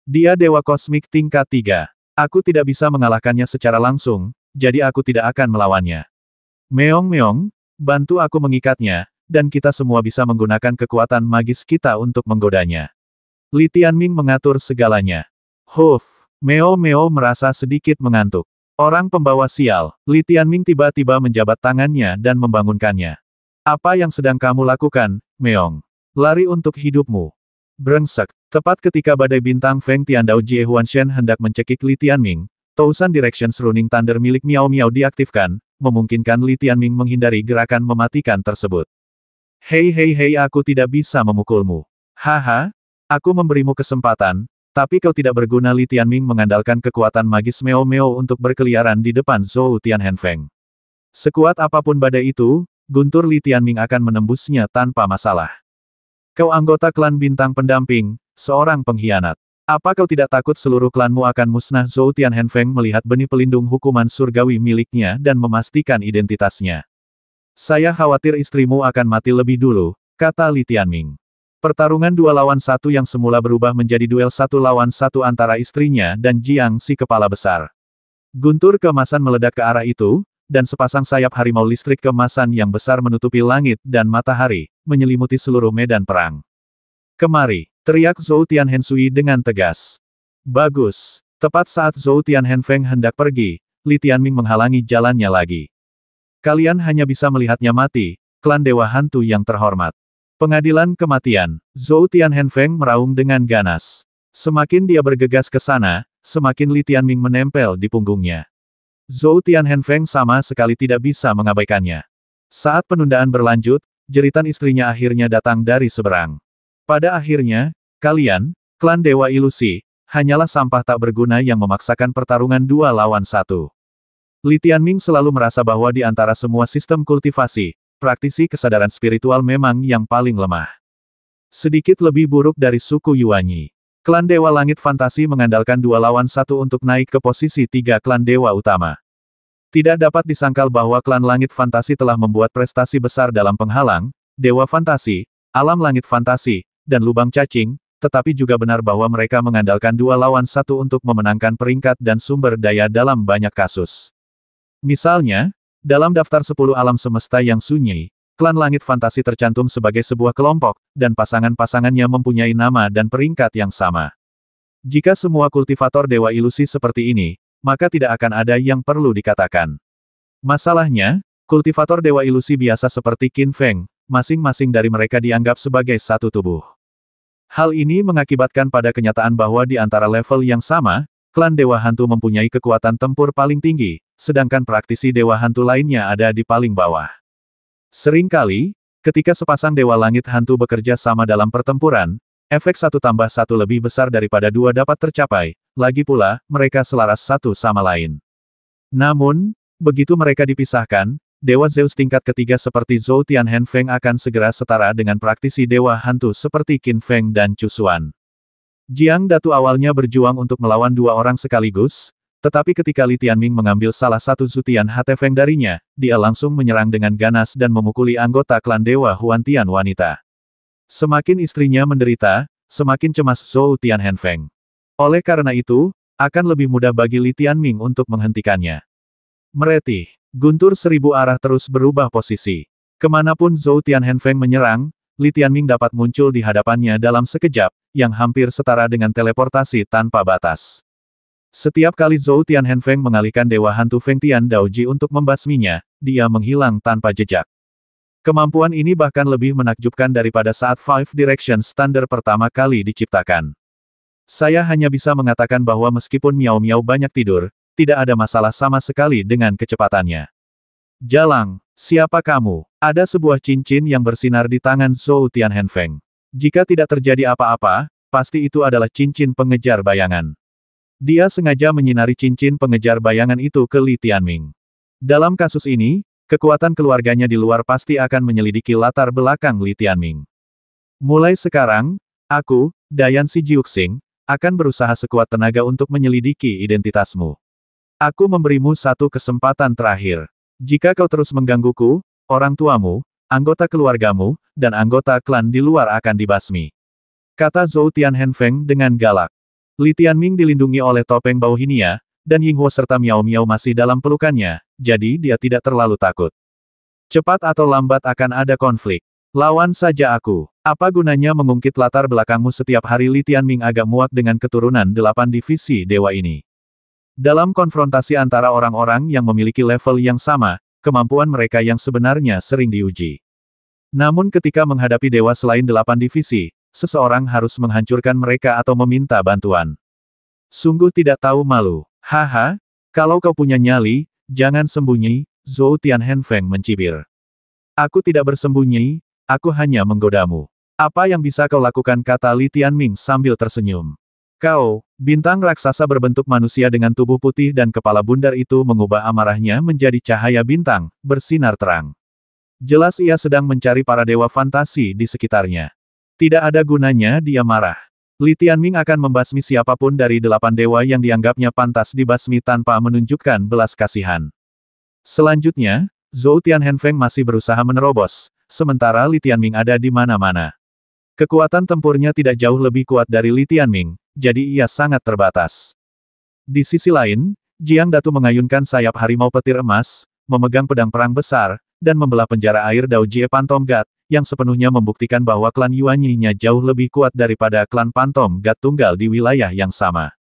Dia dewa kosmik tingkat 3. Aku tidak bisa mengalahkannya secara langsung, jadi aku tidak akan melawannya. Meong-meong, bantu aku mengikatnya, dan kita semua bisa menggunakan kekuatan magis kita untuk menggodanya. Li Tianming mengatur segalanya. Huff, Meo-Meo merasa sedikit mengantuk. Orang pembawa sial, Li Tianming tiba-tiba menjabat tangannya dan membangunkannya. Apa yang sedang kamu lakukan, Meong? Lari untuk hidupmu. Brengsek, tepat ketika badai bintang Feng Tiandao Jie Huanshen hendak mencekik Li Tianming, Tousan Directions Running Thunder milik Miao Miao diaktifkan, memungkinkan Li Tianming menghindari gerakan mematikan tersebut. Hei, aku tidak bisa memukulmu. Haha, aku memberimu kesempatan, tapi kau tidak berguna. Li Tianming mengandalkan kekuatan magis Meo-Meo untuk berkeliaran di depan Zhou Tianhengfeng. Sekuat apapun badai itu, guntur Li Tianming akan menembusnya tanpa masalah. Kau anggota klan bintang pendamping, seorang pengkhianat. Apa kau tidak takut seluruh klanmu akan musnah? Zhou Tianhengfeng melihat benih pelindung hukuman surgawi miliknya dan memastikan identitasnya. Saya khawatir istrimu akan mati lebih dulu, kata Li Tianming. Pertarungan 2 lawan 1 yang semula berubah menjadi duel 1 lawan 1 antara istrinya dan Jiang si kepala besar. Guntur keemasan meledak ke arah itu, dan sepasang sayap harimau listrik keemasan yang besar menutupi langit dan matahari, menyelimuti seluruh medan perang. Kemari, teriak Zhou Tianhensui dengan tegas. Bagus. Tepat saat Zhou Tianhengfeng hendak pergi, Li Tianming menghalangi jalannya lagi. Kalian hanya bisa melihatnya mati, klan dewa hantu yang terhormat. Pengadilan kematian. Zhou Tianhengfeng meraung dengan ganas. Semakin dia bergegas ke sana, semakin Li Tianming menempel di punggungnya. Zhou Tianhengfeng sama sekali tidak bisa mengabaikannya. Saat penundaan berlanjut, jeritan istrinya akhirnya datang dari seberang. Pada akhirnya, kalian, klan dewa ilusi, hanyalah sampah tak berguna yang memaksakan pertarungan 2 lawan 1. Li Tianming selalu merasa bahwa di antara semua sistem kultivasi, praktisi kesadaran spiritual memang yang paling lemah. Sedikit lebih buruk dari suku Yuanyi. Klan Dewa Langit Fantasi mengandalkan 2 lawan 1 untuk naik ke posisi 3 klan dewa utama. Tidak dapat disangkal bahwa klan Langit Fantasi telah membuat prestasi besar dalam penghalang, Dewa Fantasi, Alam Langit Fantasi, dan Lubang Cacing, tetapi juga benar bahwa mereka mengandalkan 2 lawan 1 untuk memenangkan peringkat dan sumber daya dalam banyak kasus. Misalnya, dalam daftar 10 alam semesta yang sunyi, klan Langit Fantasi tercantum sebagai sebuah kelompok, dan pasangan-pasangannya mempunyai nama dan peringkat yang sama. Jika semua kultivator dewa ilusi seperti ini, maka tidak akan ada yang perlu dikatakan. Masalahnya, kultivator dewa ilusi biasa seperti Qin Feng, masing-masing dari mereka dianggap sebagai satu tubuh. Hal ini mengakibatkan pada kenyataan bahwa di antara level yang sama, klan dewa hantu mempunyai kekuatan tempur paling tinggi, sedangkan praktisi dewa hantu lainnya ada di paling bawah. Seringkali, ketika sepasang dewa langit hantu bekerja sama dalam pertempuran, efek 1 tambah 1 lebih besar daripada 2 dapat tercapai, lagi pula, mereka selaras satu sama lain. Namun, begitu mereka dipisahkan, Dewa Zeus tingkat ketiga seperti Zhou Tianhengfeng akan segera setara dengan praktisi dewa hantu seperti Qin Feng dan Chu Xuan. Jiang Datu awalnya berjuang untuk melawan 2 orang sekaligus, Tetapi ketika Li Tianming mengambil salah satu Zutian Hate Feng darinya, dia langsung menyerang dengan ganas dan memukuli anggota klan Dewa Huantian wanita. Semakin istrinya menderita, semakin cemas Zhou Tianheng. Oleh karena itu, akan lebih mudah bagi Li Tianming untuk menghentikannya. Meretih, guntur seribu arah terus berubah posisi. Kemanapun Zhou Tianheng menyerang, Li Tianming dapat muncul di hadapannya dalam sekejap, yang hampir setara dengan teleportasi tanpa batas. Setiap kali Zhou Tianheng mengalihkan Dewa Hantu Feng Tian Daoji untuk membasminya, dia menghilang tanpa jejak. Kemampuan ini bahkan lebih menakjubkan daripada saat Five Directions Thunder pertama kali diciptakan. Saya hanya bisa mengatakan bahwa meskipun Miao Miao banyak tidur, tidak ada masalah sama sekali dengan kecepatannya. Jalang, siapa kamu? Ada sebuah cincin yang bersinar di tangan Zhou Tianheng. Jika tidak terjadi apa-apa, pasti itu adalah cincin pengejar bayangan. Dia sengaja menyinari cincin pengejar bayangan itu ke Li Tianming. Dalam kasus ini, kekuatan keluarganya di luar pasti akan menyelidiki latar belakang Li Tianming. Mulai sekarang, aku, Dayan Si Jiuxing, akan berusaha sekuat tenaga untuk menyelidiki identitasmu. Aku memberimu satu kesempatan terakhir. Jika kau terus menggangguku, orang tuamu, anggota keluargamu, dan anggota klan di luar akan dibasmi. Kata Zhou Tianheng dengan galak. Li Tianming dilindungi oleh topeng bau hinia, dan Yinghuo serta Miao Miao masih dalam pelukannya, jadi dia tidak terlalu takut. Cepat atau lambat akan ada konflik. Lawan saja aku. Apa gunanya mengungkit latar belakangmu setiap hari? Li Tianming agak muak dengan keturunan 8 divisi dewa ini. Dalam konfrontasi antara orang-orang yang memiliki level yang sama, kemampuan mereka yang sebenarnya sering diuji. Namun ketika menghadapi dewa selain 8 divisi, seseorang harus menghancurkan mereka atau meminta bantuan. Sungguh tidak tahu malu. Haha, kalau kau punya nyali, jangan sembunyi, Zhou Tianheng mencibir. Aku tidak bersembunyi, aku hanya menggodamu. Apa yang bisa kau lakukan? Kata Li Tianming sambil tersenyum. Kau, bintang raksasa berbentuk manusia dengan tubuh putih dan kepala bundar itu mengubah amarahnya menjadi cahaya bintang, bersinar terang. Jelas ia sedang mencari para dewa fantasi di sekitarnya. Tidak ada gunanya dia marah. Li Tianming akan membasmi siapapun dari 8 dewa yang dianggapnya pantas dibasmi tanpa menunjukkan belas kasihan. Selanjutnya, Zhou Tianheng masih berusaha menerobos, sementara Li Tianming ada di mana-mana. Kekuatan tempurnya tidak jauh lebih kuat dari Li Tianming, jadi ia sangat terbatas. Di sisi lain, Jiang Datu mengayunkan sayap harimau petir emas, memegang pedang perang besar, dan membelah penjara air Daojie Phantom God, yang sepenuhnya membuktikan bahwa klan Yuanyi-nya jauh lebih kuat daripada klan Phantom God tunggal di wilayah yang sama.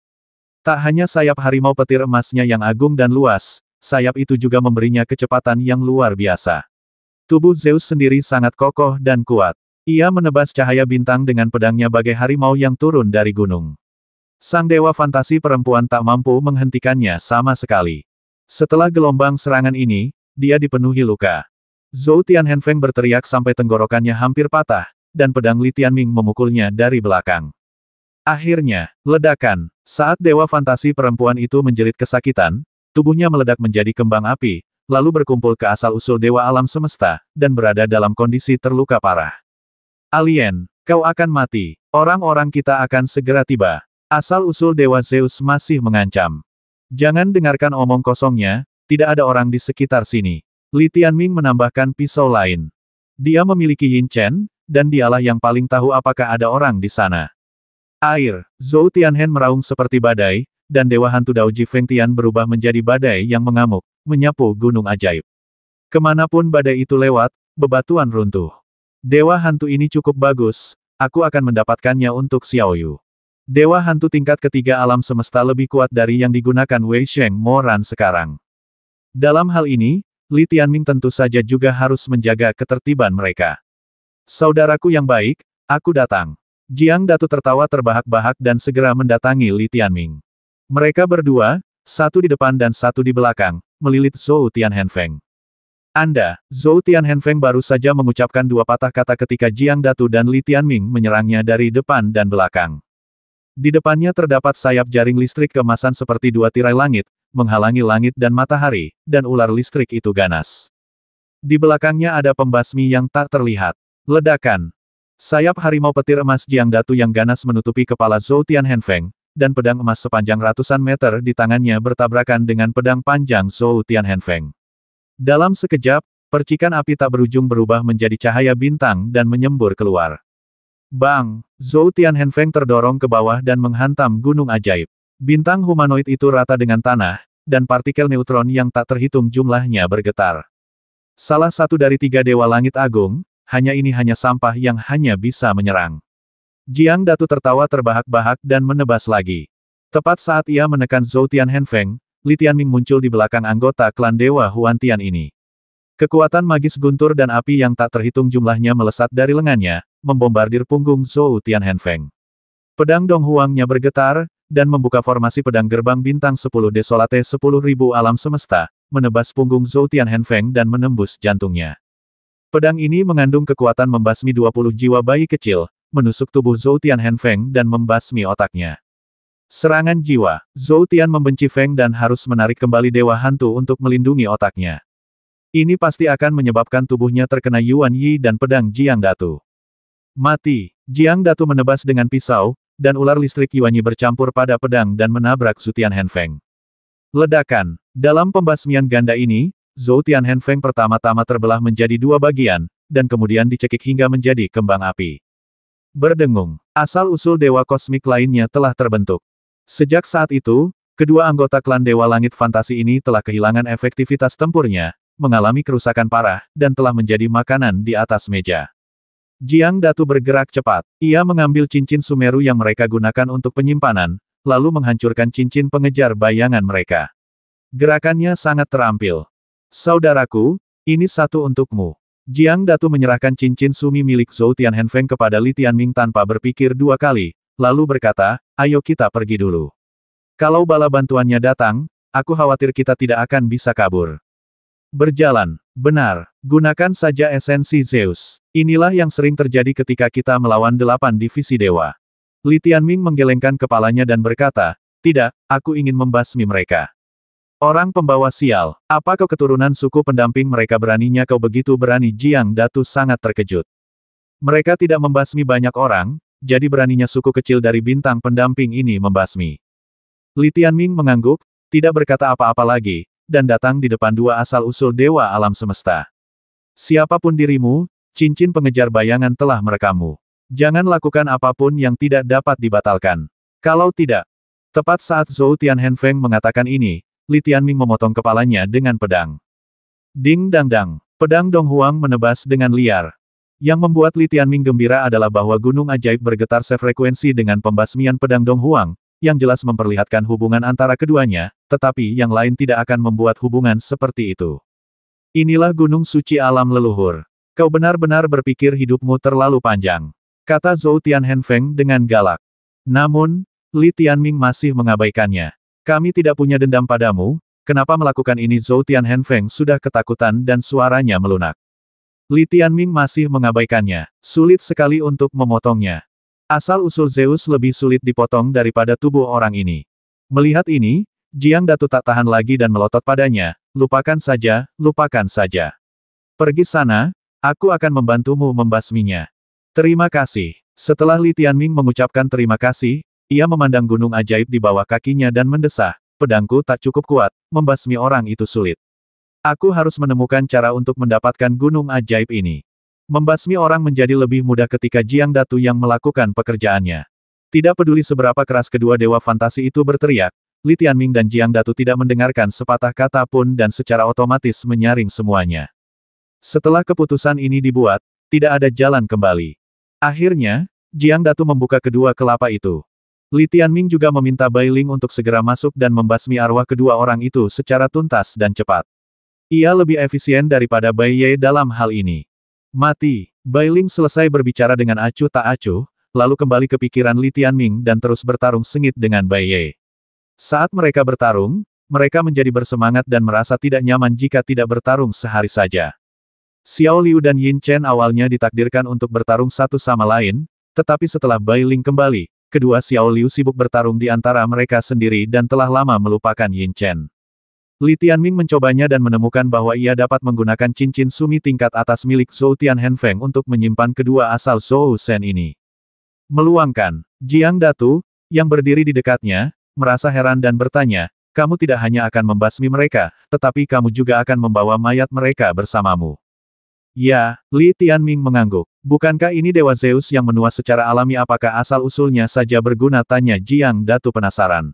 Tak hanya sayap harimau petir emasnya yang agung dan luas, sayap itu juga memberinya kecepatan yang luar biasa. Tubuh Zeus sendiri sangat kokoh dan kuat. Ia menebas cahaya bintang dengan pedangnya bagai harimau yang turun dari gunung. Sang dewa fantasi perempuan tak mampu menghentikannya sama sekali. Setelah gelombang serangan ini, dia dipenuhi luka. Zhou Tianheng berteriak sampai tenggorokannya hampir patah, dan pedang Li Tianming memukulnya dari belakang. Akhirnya, ledakan. Saat dewa fantasi perempuan itu menjerit kesakitan, tubuhnya meledak menjadi kembang api, lalu berkumpul ke asal-usul dewa alam semesta, dan berada dalam kondisi terluka parah. Alien, kau akan mati. Orang-orang kita akan segera tiba. Asal-usul dewa Zeus masih mengancam. Jangan dengarkan omong kosongnya, tidak ada orang di sekitar sini. Li Tianming menambahkan pisau lain. Dia memiliki Yin Chen, dan dialah yang paling tahu apakah ada orang di sana. Air, Zhou Tianheng meraung seperti badai, dan Dewa Hantu Daoji Feng Tian berubah menjadi badai yang mengamuk, menyapu gunung ajaib. Kemanapun badai itu lewat, bebatuan runtuh. Dewa Hantu ini cukup bagus, aku akan mendapatkannya untuk Xiaoyu. Dewa Hantu tingkat ketiga alam semesta lebih kuat dari yang digunakan Wei Sheng Moran sekarang. Dalam hal ini, Li Tianming tentu saja juga harus menjaga ketertiban mereka. Saudaraku yang baik, aku datang. Jiang Datu tertawa terbahak-bahak dan segera mendatangi Li Tianming. Mereka berdua, satu di depan dan satu di belakang, melilit Zhou Tianheng. Anda, Zhou Tianheng baru saja mengucapkan dua patah kata ketika Jiang Datu dan Li Tianming menyerangnya dari depan dan belakang. Di depannya terdapat sayap jaring listrik keemasan seperti dua tirai langit, menghalangi langit dan matahari, dan ular listrik itu ganas. Di belakangnya ada pembasmi yang tak terlihat. Ledakan. Sayap harimau petir emas Jiang Datu yang ganas menutupi kepala Zhou Tianheng, dan pedang emas sepanjang ratusan meter di tangannya bertabrakan dengan pedang panjang Zhou Tianhenfeng. Dalam sekejap, percikan api tak berujung berubah menjadi cahaya bintang dan menyembur keluar. Bang! Zhou Tianhenfeng terdorong ke bawah dan menghantam gunung ajaib. Bintang humanoid itu rata dengan tanah, dan partikel neutron yang tak terhitung jumlahnya bergetar. Salah satu dari 3 Dewa Langit Agung, hanya sampah yang hanya bisa menyerang. Jiang Datu tertawa terbahak-bahak dan menebas lagi. Tepat saat ia menekan Zhou Tianhenfeng, Li Tianming muncul di belakang anggota klan Dewa Huantian ini. Kekuatan magis guntur dan api yang tak terhitung jumlahnya melesat dari lengannya, membombardir punggung Zhou Tianhenfeng. Pedang Dong Huangnya bergetar, dan membuka formasi pedang gerbang bintang 10 Desolate 10.000 alam semesta, menebas punggung Zhou Tianhenfeng dan menembus jantungnya. Pedang ini mengandung kekuatan membasmi 20 jiwa bayi kecil, menusuk tubuh Zhou Tianhenfeng dan membasmi otaknya. Serangan jiwa, Zhou Tian membenci Feng dan harus menarik kembali Dewa Hantu untuk melindungi otaknya. Ini pasti akan menyebabkan tubuhnya terkena Yuan Yi dan pedang Jiang Datu. Mati, Jiang Datu menebas dengan pisau, dan ular listrik Yuan Yi bercampur pada pedang dan menabrak Zhou Tianhenfeng. Ledakan, dalam pembasmian ganda ini, Zhou Tianhenfeng pertama-tama terbelah menjadi 2 bagian, dan kemudian dicekik hingga menjadi kembang api. Berdengung, asal-usul dewa kosmik lainnya telah terbentuk. Sejak saat itu, kedua anggota klan Dewa Langit Fantasi ini telah kehilangan efektivitas tempurnya, mengalami kerusakan parah, dan telah menjadi makanan di atas meja. Jiang Datu bergerak cepat. Ia mengambil cincin Sumeru yang mereka gunakan untuk penyimpanan, lalu menghancurkan cincin pengejar bayangan mereka. Gerakannya sangat terampil. Saudaraku, ini satu untukmu. Jiang Datu menyerahkan cincin sumi milik Zhou Tianhenfeng kepada Li Tianming tanpa berpikir 2 kali, lalu berkata, ayo kita pergi dulu. Kalau bala bantuannya datang, aku khawatir kita tidak akan bisa kabur. Berjalan, benar, gunakan saja esensi Zeus. Inilah yang sering terjadi ketika kita melawan 8 divisi dewa. Li Tianming menggelengkan kepalanya dan berkata, tidak, aku ingin membasmi mereka. Orang pembawa sial, apa kau keturunan suku pendamping mereka beraninya kau begitu berani? Jiang Datu sangat terkejut. Mereka tidak membasmi banyak orang, jadi beraninya suku kecil dari bintang pendamping ini membasmi. Li Tianming mengangguk, tidak berkata apa-apa lagi, dan datang di depan 2 asal-usul dewa alam semesta. Siapapun dirimu, cincin pengejar bayangan telah merekammu. Jangan lakukan apapun yang tidak dapat dibatalkan. Kalau tidak. Tepat saat Zhou Tianhenfeng mengatakan ini, Li Tianming memotong kepalanya dengan pedang. Ding dang dang, pedang Dong Huang menebas dengan liar. Yang membuat Li Tianming gembira adalah bahwa gunung ajaib bergetar sefrekuensi dengan pembasmian pedang Dong Huang, yang jelas memperlihatkan hubungan antara keduanya, tetapi yang lain tidak akan membuat hubungan seperti itu. Inilah gunung suci alam leluhur. Kau benar-benar berpikir hidupmu terlalu panjang, kata Zhou Tianhenfeng dengan galak. Namun, Li Tianming masih mengabaikannya. Kami tidak punya dendam padamu, kenapa melakukan ini? Zhou Tianhenfeng sudah ketakutan dan suaranya melunak. Li Tianming masih mengabaikannya, sulit sekali untuk memotongnya. Asal-usul Zeus lebih sulit dipotong daripada tubuh orang ini. Melihat ini, Jiang Datu tak tahan lagi dan melotot padanya, lupakan saja, lupakan saja. Pergi sana, aku akan membantumu membasminya. Terima kasih. Setelah Li Tianming mengucapkan terima kasih, ia memandang gunung ajaib di bawah kakinya dan mendesah, pedangku tak cukup kuat, membasmi orang itu sulit. Aku harus menemukan cara untuk mendapatkan gunung ajaib ini. Membasmi orang menjadi lebih mudah ketika Jiang Datu yang melakukan pekerjaannya. Tidak peduli seberapa keras kedua dewa fantasi itu berteriak, Li Tianming dan Jiang Datu tidak mendengarkan sepatah kata pun dan secara otomatis menyaring semuanya. Setelah keputusan ini dibuat, tidak ada jalan kembali. Akhirnya, Jiang Datu membuka kedua kelapa itu. Li Tianming juga meminta Bai Ling untuk segera masuk dan membasmi arwah kedua orang itu secara tuntas dan cepat. Ia lebih efisien daripada Bai Ye dalam hal ini. Mati. Bai Ling selesai berbicara dengan acuh tak acuh, lalu kembali ke pikiran Li Tianming dan terus bertarung sengit dengan Bai Ye. Saat mereka bertarung, mereka menjadi bersemangat dan merasa tidak nyaman jika tidak bertarung sehari saja. Xiao Liu dan Yin Chen awalnya ditakdirkan untuk bertarung satu sama lain, tetapi setelah Bai Ling kembali, kedua Xiao Liu sibuk bertarung di antara mereka sendiri dan telah lama melupakan Yin Chen. Li Tianming mencobanya dan menemukan bahwa ia dapat menggunakan cincin sumi tingkat atas milik Zhou Tianhenfeng untuk menyimpan kedua asal Zhou Shen ini. Meluangkan, Jiang Datu, yang berdiri di dekatnya, merasa heran dan bertanya, kamu tidak hanya akan membasmi mereka, tetapi kamu juga akan membawa mayat mereka bersamamu. Ya, Li Tianming mengangguk. Bukankah ini Dewa Zeus yang menua secara alami? Apakah asal-usulnya saja berguna? Tanya Jiang Datu penasaran.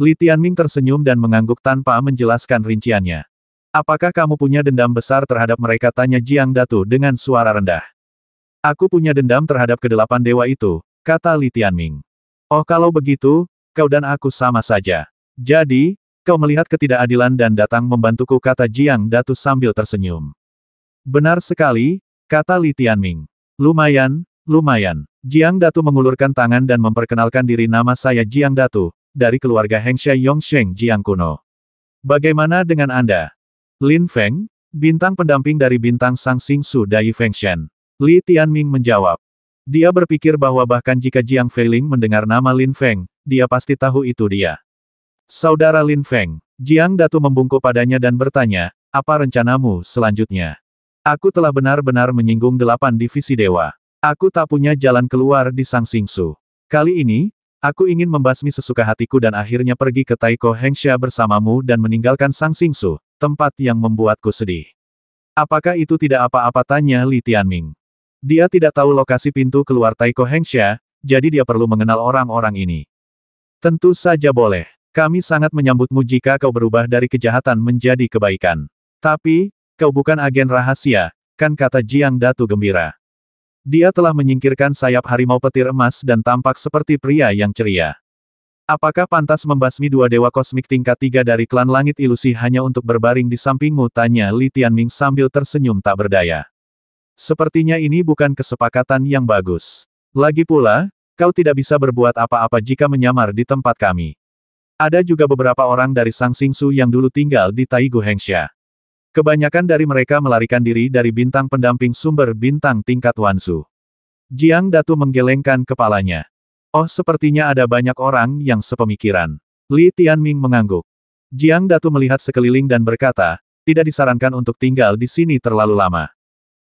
Li Tianming tersenyum dan mengangguk tanpa menjelaskan rinciannya. Apakah kamu punya dendam besar terhadap mereka? Tanya Jiang Datu dengan suara rendah. Aku punya dendam terhadap kedelapan dewa itu, kata Li Tianming. Oh kalau begitu, kau dan aku sama saja. Jadi, kau melihat ketidakadilan dan datang membantuku, kata Jiang Datu sambil tersenyum. Benar sekali, kata Li Tianming. Lumayan, lumayan. Jiang Datu mengulurkan tangan dan memperkenalkan diri. Nama saya Jiang Datu, dari keluarga Hengsha Yongsheng Jiang kuno. Bagaimana dengan Anda? Lin Feng, bintang pendamping dari bintang Sang Xingsu Dai Fengshen. Li Tianming menjawab. Dia berpikir bahwa bahkan jika Jiang Feiling mendengar nama Lin Feng, dia pasti tahu itu dia. Saudara Lin Feng, Jiang Datu membungkuk padanya dan bertanya, apa rencanamu selanjutnya? Aku telah benar-benar menyinggung 8 divisi dewa. Aku tak punya jalan keluar di Sang Xingsu. Kali ini, aku ingin membasmi sesuka hatiku dan akhirnya pergi ke Taiko Hengsha bersamamu dan meninggalkan Sang Xingsu, tempat yang membuatku sedih. Apakah itu tidak apa-apa? Tanya Li Tianming. Dia tidak tahu lokasi pintu keluar Taiko Hengsha, jadi dia perlu mengenal orang-orang ini. Tentu saja boleh. Kami sangat menyambutmu jika kau berubah dari kejahatan menjadi kebaikan. Tapi, kau bukan agen rahasia, kan, kata Jiang Datu gembira. Dia telah menyingkirkan sayap harimau petir emas dan tampak seperti pria yang ceria. Apakah pantas membasmi 2 dewa kosmik tingkat 3 dari klan langit ilusi hanya untuk berbaring di sampingmu? Tanya Li Tianming sambil tersenyum tak berdaya. Sepertinya ini bukan kesepakatan yang bagus. Lagi pula, kau tidak bisa berbuat apa-apa jika menyamar di tempat kami. Ada juga beberapa orang dari Sang Xingsu yang dulu tinggal di Taigu Hengsha. Kebanyakan dari mereka melarikan diri dari bintang pendamping sumber bintang tingkat Wansu. Jiang Datu menggelengkan kepalanya. Oh sepertinya ada banyak orang yang sepemikiran. Li Tianming mengangguk. Jiang Datu melihat sekeliling dan berkata, tidak disarankan untuk tinggal di sini terlalu lama.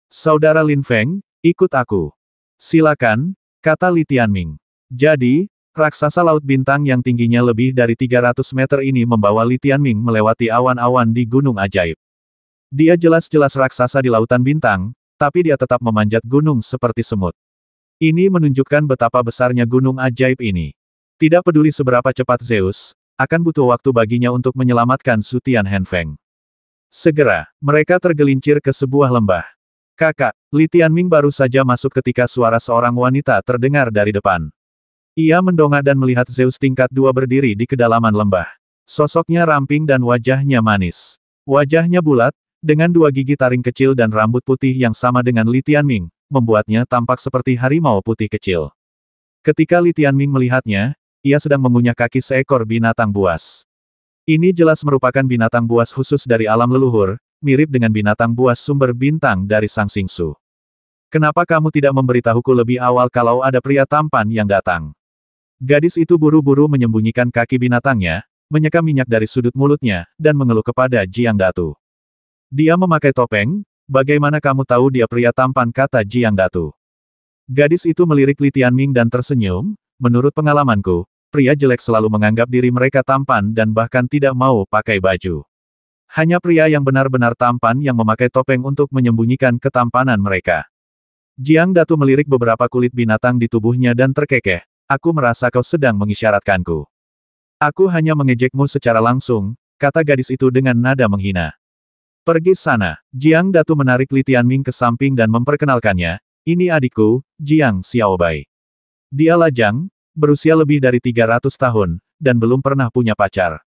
Saudara Lin Feng, ikut aku. Silakan, kata Li Tianming. Jadi, raksasa laut bintang yang tingginya lebih dari 300 meter ini membawa Li Tianming melewati awan-awan di gunung ajaib. Dia jelas-jelas raksasa di lautan bintang, tapi dia tetap memanjat gunung seperti semut. Ini menunjukkan betapa besarnya gunung ajaib ini. Tidak peduli seberapa cepat Zeus, akan butuh waktu baginya untuk menyelamatkan Su Tianhenfeng. Segera, mereka tergelincir ke sebuah lembah. Kakak, Li Tianming baru saja masuk ketika suara seorang wanita terdengar dari depan. Ia mendongak dan melihat Zeus tingkat 2 berdiri di kedalaman lembah. Sosoknya ramping dan wajahnya manis. Wajahnya bulat, dengan 2 gigi taring kecil dan rambut putih yang sama dengan Li Tianming, membuatnya tampak seperti harimau putih kecil. Ketika Li Tianming melihatnya, ia sedang mengunyah kaki seekor binatang buas. Ini jelas merupakan binatang buas khusus dari alam leluhur, mirip dengan binatang buas sumber bintang dari Sang Xingsu. Kenapa kamu tidak memberitahuku lebih awal kalau ada pria tampan yang datang? Gadis itu buru-buru menyembunyikan kaki binatangnya, menyeka minyak dari sudut mulutnya, dan mengeluh kepada Jiang Datu. Dia memakai topeng, bagaimana kamu tahu dia pria tampan, kata Jiang Datu. Gadis itu melirik Li Tianming dan tersenyum, menurut pengalamanku, pria jelek selalu menganggap diri mereka tampan dan bahkan tidak mau pakai baju. Hanya pria yang benar-benar tampan yang memakai topeng untuk menyembunyikan ketampanan mereka. Jiang Datu melirik beberapa kulit binatang di tubuhnya dan terkekeh, aku merasa kau sedang mengisyaratkanku. Aku hanya mengejekmu secara langsung, kata gadis itu dengan nada menghina. Pergi sana. Jiang Datu menarik Li Tianming ke samping dan memperkenalkannya, ini adikku, Jiang Xiaobai. Dia lajang, berusia lebih dari 300 tahun, dan belum pernah punya pacar.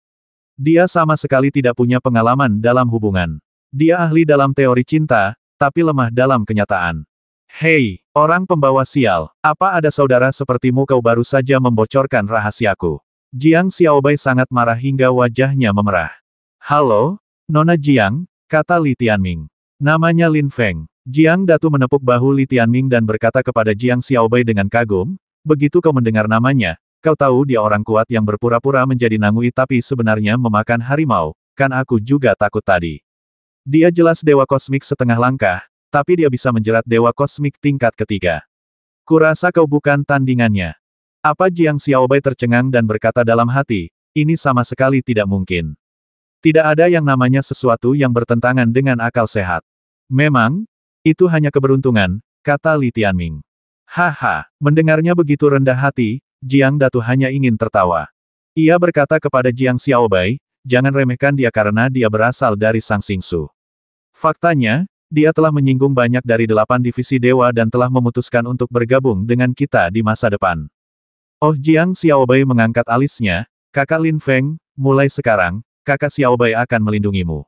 Dia sama sekali tidak punya pengalaman dalam hubungan. Dia ahli dalam teori cinta, tapi lemah dalam kenyataan. Hei, orang pembawa sial, apa ada saudara sepertimu? Kau baru saja membocorkan rahasiaku. Jiang Xiaobai sangat marah hingga wajahnya memerah. Halo, Nona Jiang, kata Li Tianming. Namanya Lin Feng. Jiang Datu menepuk bahu Li Tianming dan berkata kepada Jiang Xiaobai dengan kagum, begitu kau mendengar namanya, kau tahu dia orang kuat yang berpura-pura menjadi Nangui tapi sebenarnya memakan harimau, kan aku juga takut tadi. Dia jelas dewa kosmik setengah langkah, tapi dia bisa menjerat dewa kosmik tingkat ketiga. Kurasa kau bukan tandingannya. Apa Jiang Xiaobai tercengang dan berkata dalam hati, ini sama sekali tidak mungkin. Tidak ada yang namanya sesuatu yang bertentangan dengan akal sehat. Memang, itu hanya keberuntungan, kata Li Tianming. Haha, mendengarnya begitu rendah hati, Jiang Datu hanya ingin tertawa. Ia berkata kepada Jiang Xiaobai, jangan remehkan dia karena dia berasal dari Sang Xingsu. Faktanya, dia telah menyinggung banyak dari 8 divisi dewa dan telah memutuskan untuk bergabung dengan kita di masa depan. Oh, Jiang Xiaobai mengangkat alisnya, kakak Lin Feng, mulai sekarang, kakak Xiaobai akan melindungimu.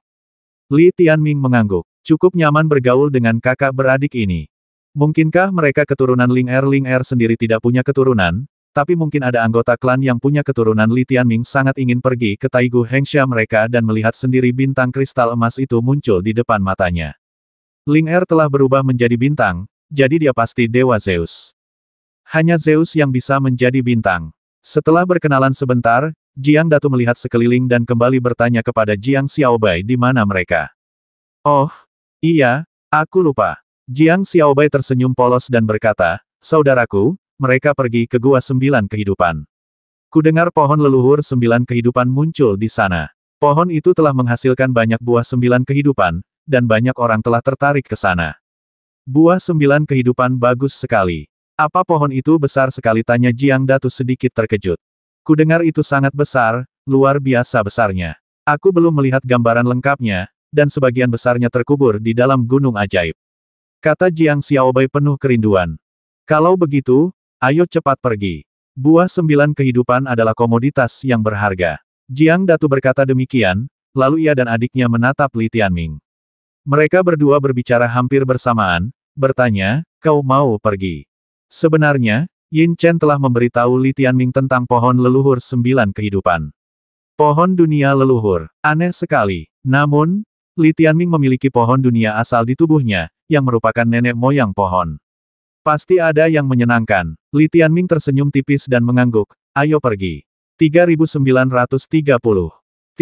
Li Tianming mengangguk. Cukup nyaman bergaul dengan kakak beradik ini. Mungkinkah mereka keturunan Ling Er sendiri tidak punya keturunan, tapi mungkin ada anggota klan yang punya keturunan. Li Tianming sangat ingin pergi ke Taigu Hengsha mereka dan melihat sendiri bintang kristal emas itu muncul di depan matanya. Ling Er telah berubah menjadi bintang, jadi dia pasti Dewa Zeus. Hanya Zeus yang bisa menjadi bintang. Setelah berkenalan sebentar, Jiang Datu melihat sekeliling dan kembali bertanya kepada Jiang Xiaobai di mana mereka. Oh, iya, aku lupa. Jiang Xiaobai tersenyum polos dan berkata, saudaraku, mereka pergi ke Gua 9 Kehidupan. Kudengar pohon leluhur 9 kehidupan muncul di sana. Pohon itu telah menghasilkan banyak buah 9 kehidupan, dan banyak orang telah tertarik ke sana. Buah 9 kehidupan bagus sekali. Apa pohon itu besar sekali? Tanya Jiang Datu sedikit terkejut. Kudengar itu sangat besar, luar biasa besarnya. Aku belum melihat gambaran lengkapnya, dan sebagian besarnya terkubur di dalam gunung ajaib. Kata Jiang Xiaobai penuh kerinduan. Kalau begitu, ayo cepat pergi. Buah 9 kehidupan adalah komoditas yang berharga. Jiang Datu berkata demikian, lalu ia dan adiknya menatap Li Tianming. Mereka berdua berbicara hampir bersamaan, bertanya, kau mau pergi? Sebenarnya, Yin Chen telah memberitahu Li Tianming tentang pohon leluhur 9 kehidupan. Pohon dunia leluhur. Aneh sekali. Namun, Li Tianming memiliki pohon dunia asal di tubuhnya, yang merupakan nenek moyang pohon. Pasti ada yang menyenangkan. Li Tianming tersenyum tipis dan mengangguk. Ayo pergi. 3930